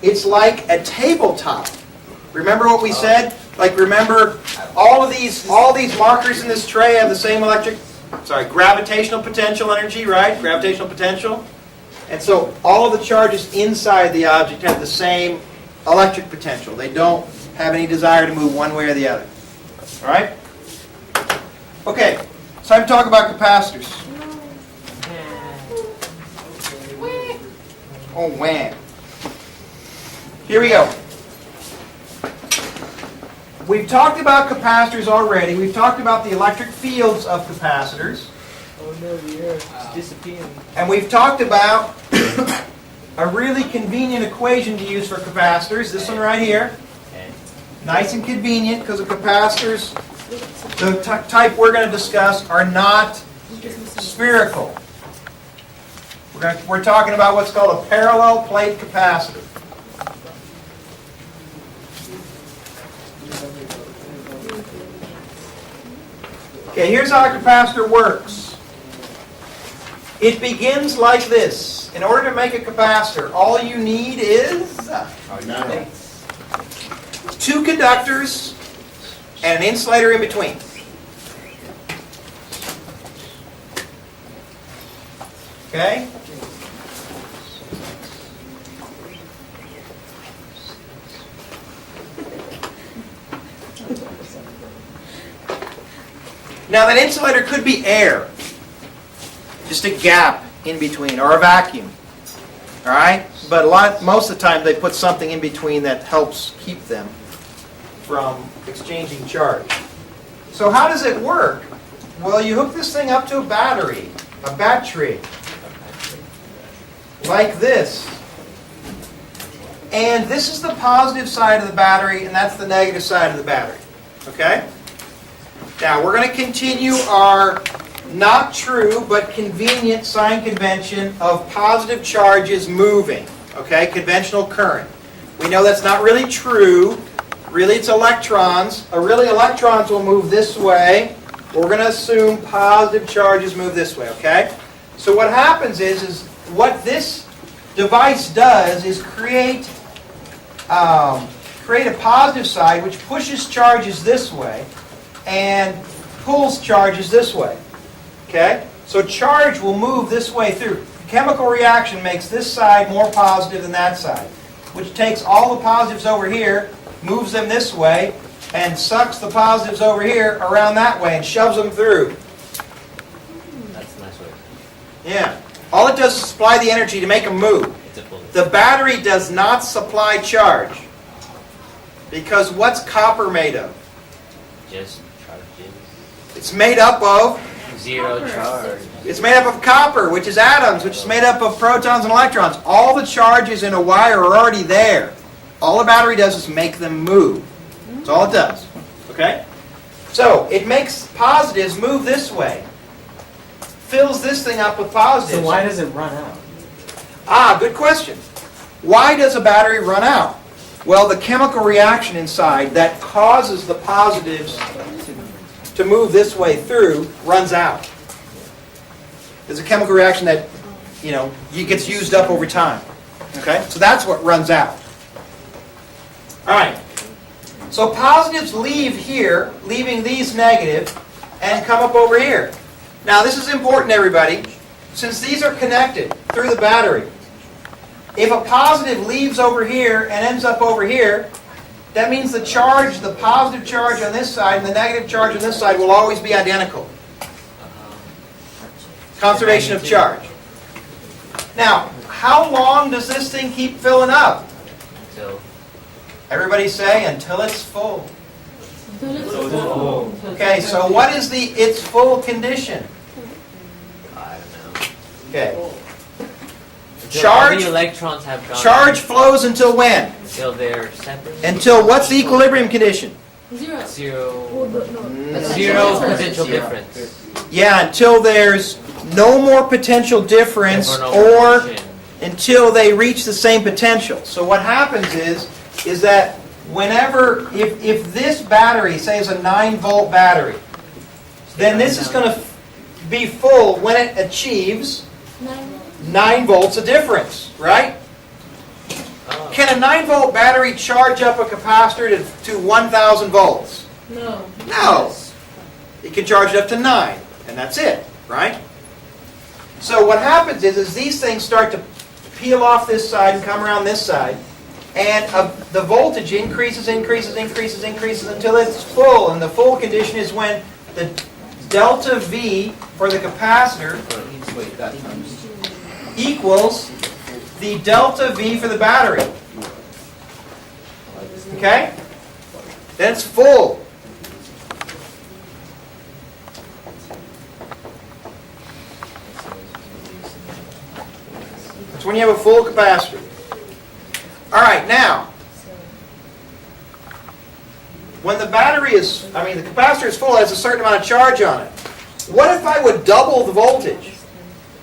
It's like a tabletop. Remember what we said? Like remember all these markers in this tray have the same gravitational potential energy, right? Gravitational potential. And so all of the charges inside the object have the same electric potential. They don't have any desire to move one way or the other. All right? Okay, it's time to talk about capacitors. Oh, wham. Here we go. We've talked about capacitors already. We've talked about the electric fields of capacitors. Oh no, the air is disappearing. And we've talked about a really convenient equation to use for capacitors. This one right here. Nice and convenient because the capacitors, the type we're going to discuss, are not spherical. We're talking about what's called a parallel plate capacitor. Okay, here's how a capacitor works. It begins like this. In order to make a capacitor, all you need is two conductors and an insulator in between. Okay? Now that insulator could be air, just a gap in between, or a vacuum. All right? But most of the time they put something in between that helps keep them from exchanging charge. So how does it work? Well, you hook this thing up to a battery, like this. And this is the positive side of the battery, and that's the negative side of the battery. Okay? Now, we're going to continue our not true but convenient sign convention of positive charges moving. Okay? Conventional current. We know that's not really true. Really, it's electrons. Really, electrons will move this way. We're going to assume positive charges move this way. Okay? So what happens is what this device does is create a positive side which pushes charges this way and pulls charges this way. Okay? So charge will move this way through. Chemical reaction makes this side more positive than that side, which takes all the positives over here, moves them this way, and sucks the positives over here around that way and shoves them through. That's a nice way. Yeah. All it does is supply the energy to make them move. It's a bullet. The battery does not supply charge. Because what's copper made of? Just charges. It's made up of Zero charge. It's made up of copper, which is atoms, which is made up of protons and electrons. All the charges in a wire are already there. All the battery does is make them move. That's all it does. Okay? So, it makes positives move this way. Fills this thing up with positives. So why does it run out? Ah, good question. Why does a battery run out? Well, the chemical reaction inside that causes the positives to move this way through runs out. There's a chemical reaction that, gets used up over time. Okay? So that's what runs out. All right. So positives leave here, leaving these negative, and come up over here. Now this is important, everybody. Since these are connected through the battery, if a positive leaves over here and ends up over here, that means the positive charge on this side and the negative charge on this side will always be identical. Conservation of charge. Now, how long does this thing keep filling up? Until Everybody say, until it's full. full. Okay, so what is its full condition? I don't know. Okay. Until all the electrons have gone. Charge flows until when? Until they're separate. Until what's the equilibrium condition? Zero. Zero. That's Zero zero. potential Zero. difference. Yeah, until there's no more potential difference Therefore, no or motion. until they reach the same potential. So what happens is that whenever, if this battery, say is a 9-volt battery, then this is going to be full when it achieves 9. 9 volts of difference, right? Can a 9-volt battery charge up a capacitor to 1,000 volts? No. No. It can charge it up to 9, and that's it, right? So what happens is these things start to peel off this side and come around this side, and the voltage increases until it's full, and the full condition is when the delta V for the capacitor Wait, that times. equals the delta V for the battery. Okay? Then it's full. That's when you have a full capacitor. All right, now, when the battery is, the capacitor is full, it has a certain amount of charge on it. What if I would double the voltage?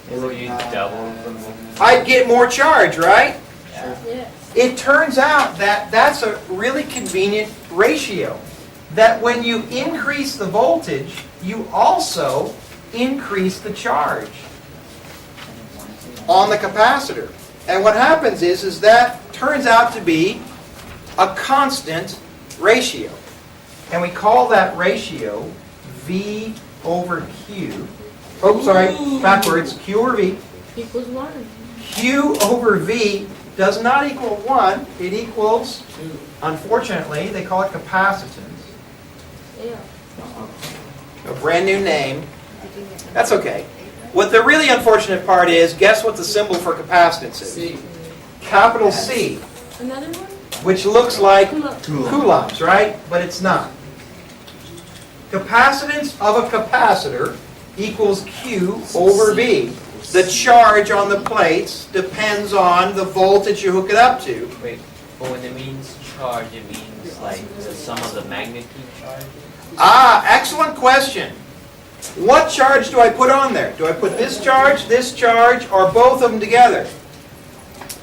So you double the voltage? I'd get more charge, right? Yes. It turns out that that's a really convenient ratio. That when you increase the voltage, you also increase the charge on the capacitor. And what happens is that turns out to be a constant ratio. And we call that ratio V over Q. Oh, sorry, backwards. Q over V. Equals 1. Q over V does not equal 1. It equals, unfortunately, they call it capacitance. Yeah. A brand new name. That's okay. What the really unfortunate part is, guess what the symbol for capacitance is? C. Capital C, Another one? which looks like Coulomb. coulombs, right? But it's not. Capacitance of a capacitor equals Q over V. The charge on the plates depends on the voltage you hook it up to. Wait, but when it means charge, it means like the sum of the magnitude charge? Ah, excellent question. What charge do I put on there? Do I put this charge, or both of them together?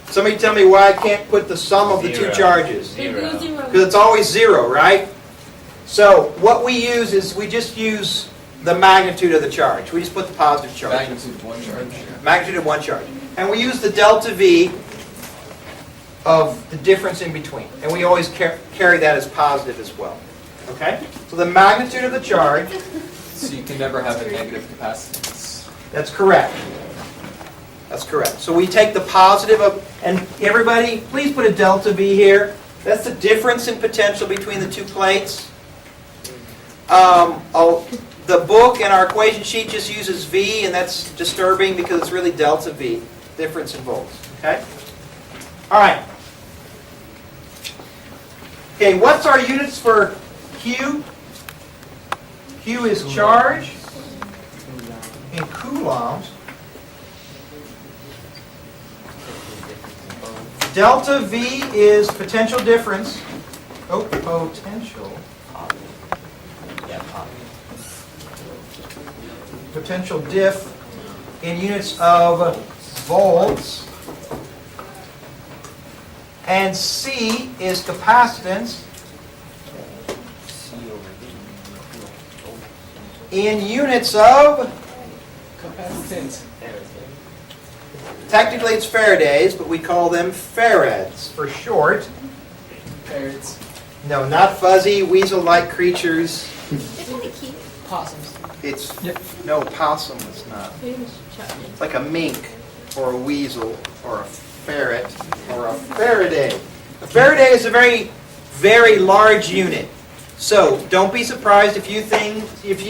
Somebody tell me why I can't put the sum of the two Zero. charges. Zero. Because it's always 0, right? So what we use is we just use the magnitude of the charge. We just put the positive charge. Magnitude of one charge. Magnitude of one charge. And we use the delta V of the difference in between. And we always carry that as positive as well. Okay? So the magnitude of the charge, So you can never have a negative capacitance. that's correct. That's correct. So we take the positive of, and everybody, please put a delta V here. That's the difference in potential between the two plates. The book and our equation sheet just uses V, and that's disturbing because it's really delta V, difference in volts. Okay? All right. Okay, what's our units for Q? Q is charge in coulombs. Delta V is potential difference. Oh, potential. Yeah, pop. Potential diff in units of volts. And C is capacitance C over D. in units of, Capacitance. There it is. technically it's Faraday's, but we call them farads for short. Parrots. No, not fuzzy, weasel-like creatures. It's kind of cute. Possums. It's, no, possum is not. It's like a mink, or a weasel, or a ferret, or a Faraday. A Faraday is a very, very large unit. So don't be surprised if you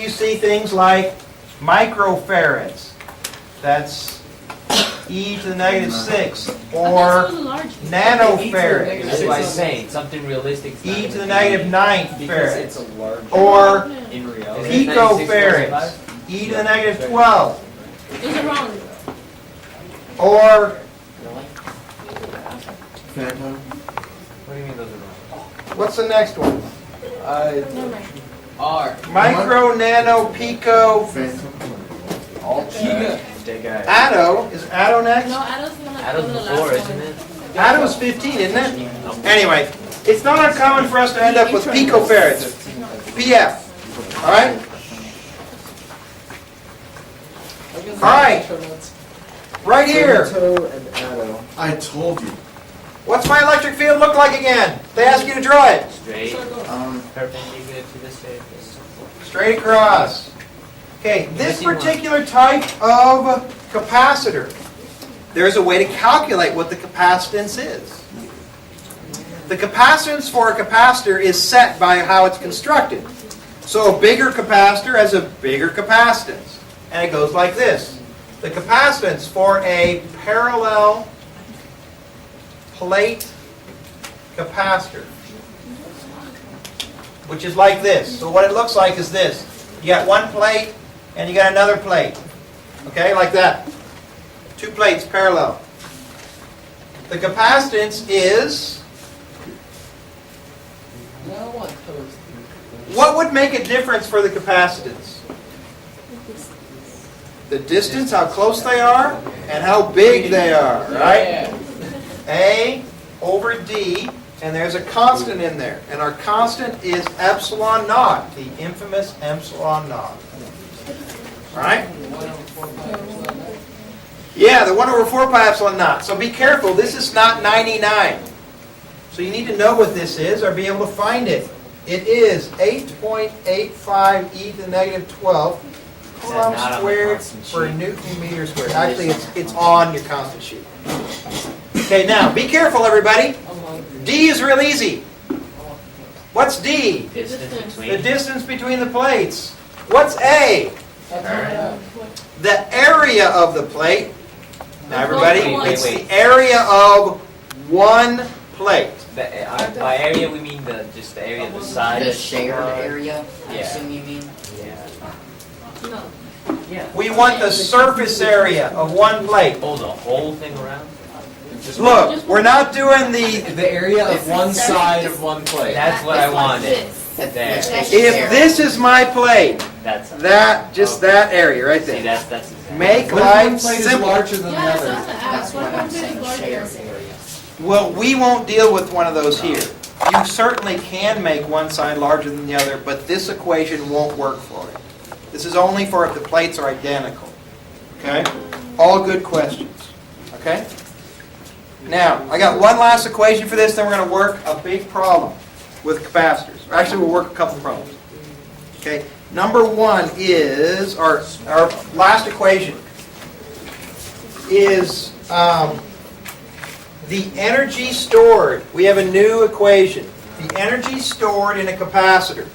see things like microfarads. That's e to the negative 6, or nanofarads. That's why I'm saying something realistic. is not e to the gonna negative 9th Because farad, it's a large. or In be- reality. Is it 96 picofarads, e to the negative 12, Is it wrong? or Phantom. What do you mean those are wrong? what's the next one? Never mind. R. Micro, nano, pico, Phantom. All giga. Big guy. atto. Is atto next? No, Adam's the one that Adam's the before, last isn't one. it? Atto's 15, isn't it? Anyway, it's not uncommon for us to end up with picofarads. PF. All right? All right, right here. Toe and Addo. I told you. What's my electric field look like again? They ask you to draw it. Straight, perpendicular to the surface. Straight across. Okay, this particular type of capacitor, there's a way to calculate what the capacitance is. The capacitance for a capacitor is set by how it's constructed. So a bigger capacitor has a bigger capacitance. And it goes like this. The capacitance for a parallel plate capacitor, which is like this. So what it looks like is this. You got one plate and you got another plate. Okay, like that. Two plates parallel. The capacitance is... What would make a difference for the capacitance? The distance, how close they are, and how big they are, right? A over D, and there's a constant in there. And our constant is epsilon naught, the infamous epsilon naught. Right? Yeah, the 1 over 4 pi epsilon naught. So be careful, this is not 99. So you need to know what this is or be able to find it. It is 8.85 e to the negative 12 Coulomb squared per Newton meter squared. Actually, it's on your constant sheet. Okay, now, be careful, everybody. D is real easy. What's D? Distance between. The distance between the plates. What's A? The area of the plate. Now, everybody, it's the area of one plate. By area we mean just the area of the side. The shared area, I Yeah. assume you mean? Yeah. No. Yeah. We want the surface area of one plate. Oh, the whole thing around? Look, we're not doing the... The area of one side of one plate. That's what I wanted. If There. If this is my plate, That's that area right See, there. that's Make What if life one plate is simple. larger than the Yeah, other? That's what I'm saying, shared area. Well, we won't deal with one of those here. You certainly can make one side larger than the other, but this equation won't work for it. This is only for if the plates are identical. Okay? All good questions. Okay? Now, I got one last equation for this, then we're going to work a big problem with capacitors. Actually, we'll work a couple problems. Okay? Number one is, our last equation is the energy stored. We have a new equation. The energy stored in a capacitor.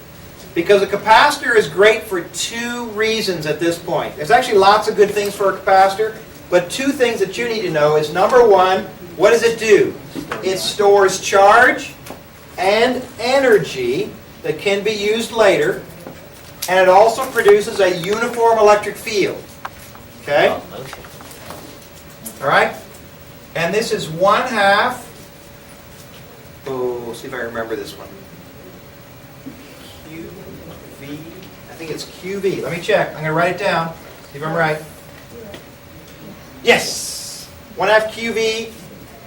Because a capacitor is great for two reasons at this point. There's actually lots of good things for a capacitor, but two things that you need to know is, number one, what does it do? It stores charge and energy that can be used later, and it also produces a uniform electric field. Okay? All right? And this is 1/2. Oh, see if I remember this one. QV. I think it's QV. Let me check. I'm going to write it down. See if I'm right. Yes. 1/2 QV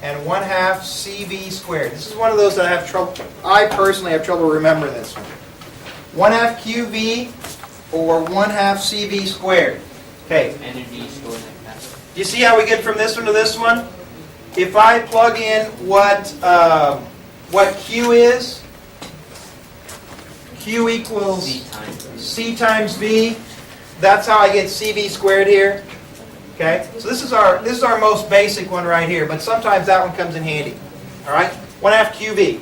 and 1/2 CV squared. This is one of those that I have trouble. I personally have trouble remembering this one. 1/2 QV or 1/2 CV squared. Okay. Energy stored in that. Do you see how we get from this one to this one? If I plug in what Q is, Q equals C times V. That's how I get CV squared here. Okay, so this is our most basic one right here, but sometimes that one comes in handy. All right, 1/2 QV.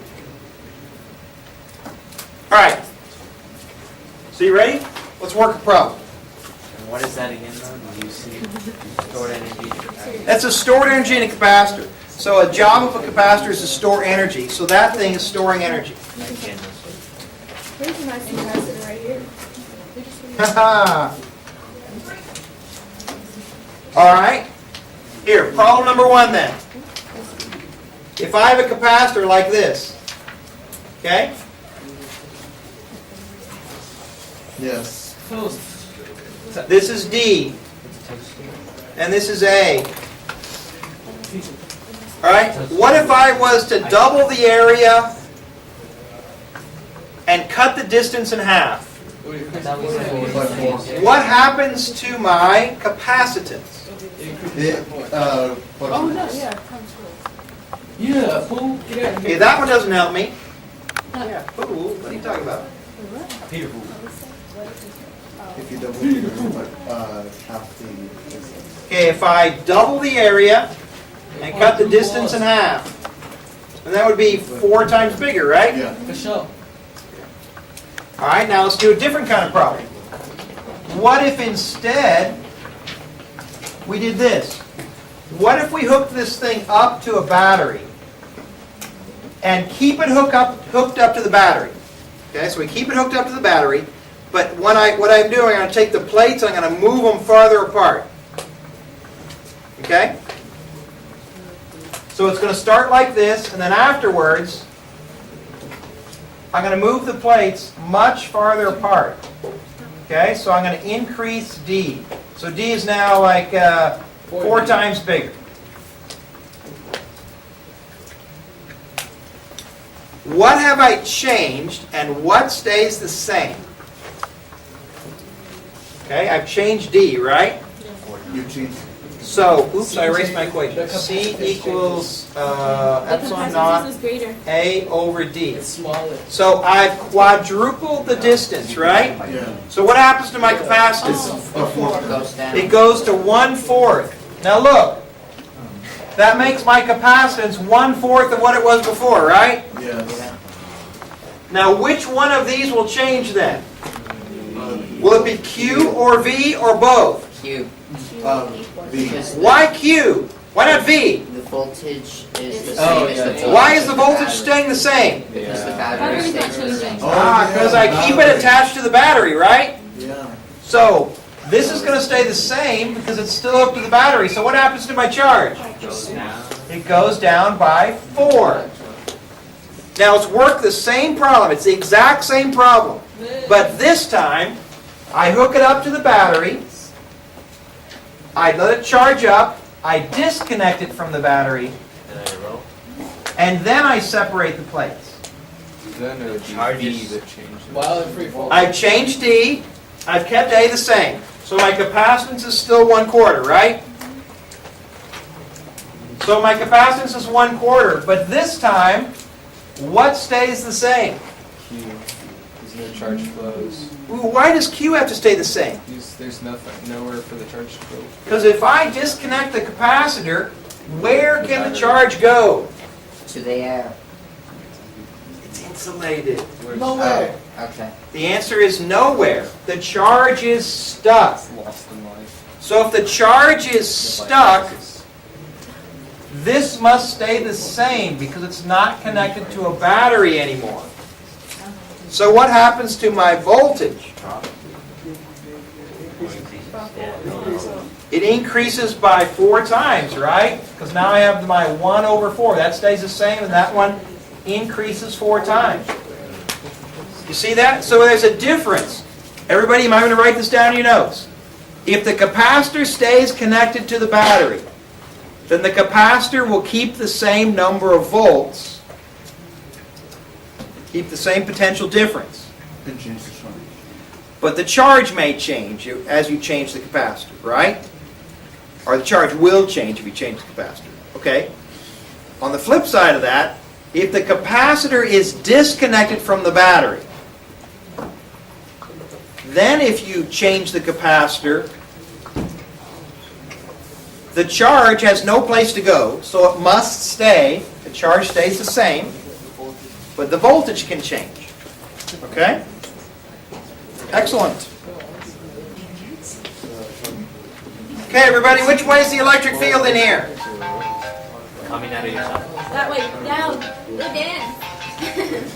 All right. So you ready? Let's work a problem. And what is that again, though? Do you see stored energy? That's a stored energy in a capacitor. So a job of a capacitor is to store energy. So that thing is storing energy. Here's a nice capacitor right here. Haha. All right. Here, problem number one then. If I have a capacitor like this, okay? Yes. This is D, and this is A. All right. What if I was to double the area and cut the distance in half? That was By 4. What happens to my capacitance? It, Oh, what no, is yeah, comes through. Yeah, fool. Get out of Okay, here. that one doesn't help me. Yeah. Ooh, what are you talking about? Peter fool. if you double half the distance? Okay, if I double the area and cut the distance in half, then that would be 4 times bigger, right? Yeah. For sure. All right, now let's do a different kind of problem. What if instead we did this? What if we hooked this thing up to a battery and keep it hooked up to the battery? Okay, so we keep it hooked up to the battery, but what I'm doing, I'm going to take the plates, I'm going to move them farther apart. Okay? So it's going to start like this, and then afterwards, I'm going to move the plates much farther apart. Okay, so I'm going to increase D. So D is now like 4 times bigger. What have I changed and what stays the same? Okay, I've changed D, right? You change. So, oops, I erased my equation. C equals The epsilon capacitance naught is greater. A over D. It's smaller. So I've quadrupled the distance, right? Yeah. So what happens to my capacitance? A 4. Goes down. It goes to 1/4. Now look, that makes my capacitance 1/4 of what it was before, right? Yes. Now which one of these will change then? Uh, Will it be Q or V or both? Q. V. Because Why Q? Why not V? the voltage is the Oh, same as yeah. the voltage. Why is the of voltage battery. staying the same? Because the battery Battery's not stays the same. changing. Because I keep it attached to the battery, right? Yeah. So this is going to stay the same because it's still hooked to the battery. So what happens to my charge? goes down. It goes down by 4. Now it's worked the same problem. It's the exact same problem. But this time, I hook it up to the battery. I let it charge up. I disconnect it from the battery. And let it roll. And then I separate the plates. Then it would be Charges. V that changes. While in free fall. I've changed D. I've kept A the same. So my capacitance is still 1/4, right? So my capacitance is 1/4. But this time, what stays the same? Q. There's no charge flows. Ooh, why does Q have to stay the same? There's nothing, nowhere for the charge to go. Because if I disconnect the capacitor, where can the charge go? To the air. It's insulated. No way. Okay. The answer is nowhere. The charge is stuck. It's lost in life. So if the charge is stuck, this must stay the same because it's not connected to a battery anymore. So what happens to my voltage? It increases by 4 times, right? Because now I have my 1/4. That stays the same, and that one increases 4 times. You see that? So there's a difference. Everybody, you might want to write this down in your notes. If the capacitor stays connected to the battery, then the capacitor will keep the same number of volts, keep the same potential difference. And change the charge. But the charge may change as you change the capacitor, right? Or the charge will change if you change the capacitor, okay? On the flip side of that, if the capacitor is disconnected from the battery, then if you change the capacitor, the charge has no place to go, so it must stay. The charge stays the same, but the voltage can change, okay? Excellent. Okay, everybody, which way is the electric field in here? Coming out of yourself. That way, down. Go dance.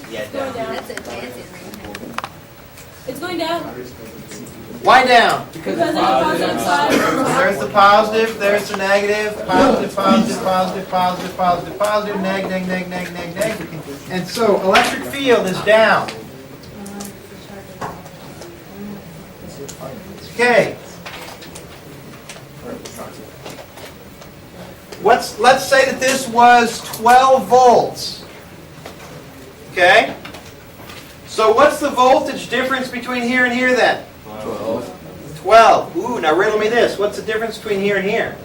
Yeah, Going down. down. That's a dancing ring. It's going down. Why down? Because of the positive side. There's the positive, there's the negative, positive, positive, positive, positive, positive, positive, neg, neg, neg, neg, neg, neg. And so electric field is down. Okay. Let's say that this was 12 volts. Okay? So what's the voltage difference between here and here then? 12. 12. Ooh, now riddle me this. What's the difference between here and here?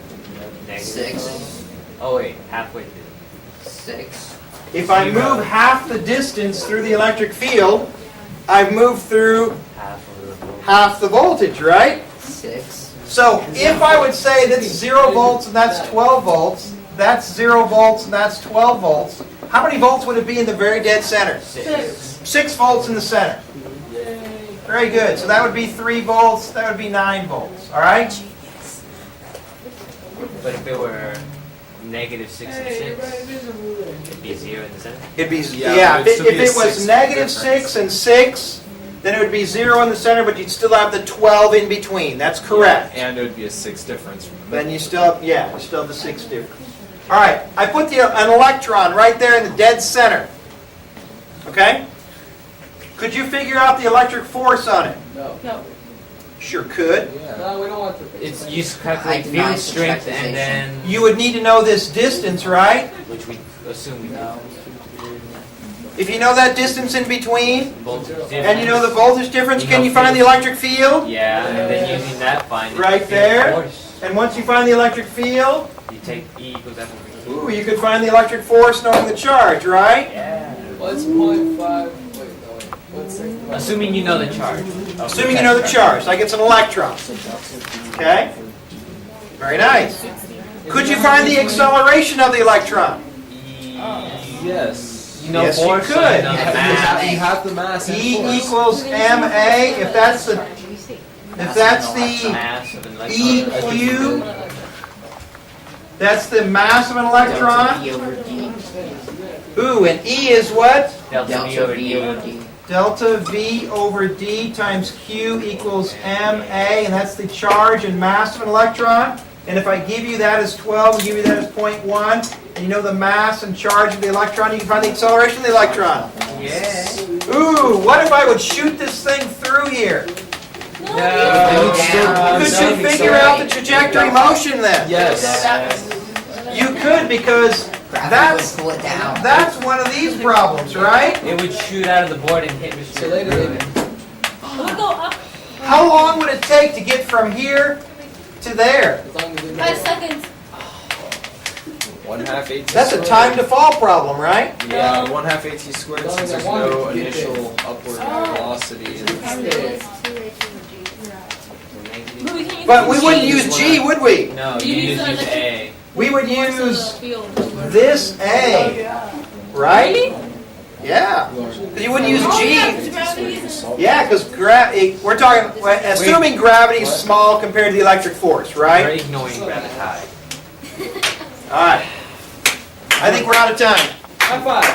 Negative. 6. Oh wait, halfway through. 6. If I move half the distance through the electric field, I've moved through Half of the voltage. half the voltage, right? 6. So if I would say that's 0 volts and that's 12 volts, that's 0 volts and that's 12 volts, how many volts would it be in the very dead center? 6 volts in the center. Very good. So that would be 3 volts, that would be 9 volts, all right? But if it were negative 6 and 6, it'd be 0 in the center. It'd be, Yeah, yeah, but it'd if still be a it was 6 negative difference. 6 and 6, then it would be 0 in the center, but you'd still have the 12 in between. That's correct. And it would be a 6 difference from the Then you still have, yeah, you still have the 6 difference. All right, I put an electron right there in the dead center. Okay? Could you figure out the electric force on it? No. Sure could. Yeah. No, we don't want to. It's you just calculate I deny field strength and subtractization. then You would need to know this distance, right? which we assume we know. If you know that distance in between, Voltage and you know the voltage difference, You can know you find the field- electric field? Yeah, and then using that find Right field there. force. And once you find the electric field, You take E equals F over T. ooh, you could find the electric force knowing the charge, right? Yeah. What's 0.5? Wait, no, wait. What's 6? Assuming you know the charge. of Assuming you know the charge, like it's an electron. Okay? Very nice. Could you find the acceleration of the electron? Yes. You know Yes, you force, so could. you know You the have, mass. you have the mass and E force. equals ma. If that's the Mass of an electron. E cubed, that's the mass of an Delta electron. V over D. Ooh, and E is what? Delta V Delta over V D. over D. Delta V over D times Q equals ma, and that's the charge and mass of an electron. And if I give you that as 12 and give you that as 0.1, and you know the mass and charge of the electron, you can find the acceleration of the electron. Yeah. Ooh, what if I would shoot this thing through here? It would still- Yeah. Could still you be figure out the trajectory motion then? Yes. You could, because Gravity would pull it down. that's one of these problems, right? It would shoot out of the board and hit So later, Mr. We'll go up How long would it take to get from here to there? as long as we 5 seconds. 1/2 AT That's a squared. time to fall problem, right? Yeah, 1/2 AT squared As long since as I there's wanted no to get initial upward velocity. But we can't use But we G. wouldn't use G, would we? No, You you use just use electric- A. We would Force of the use field. this A, right? Really? Yeah. 'Cause you wouldn't use Oh, yeah, G. because gravity is Yeah, because we're talking, assuming gravity is small compared to the electric force, We're right? ignoring gravity. All right. I think we're out of time. High five.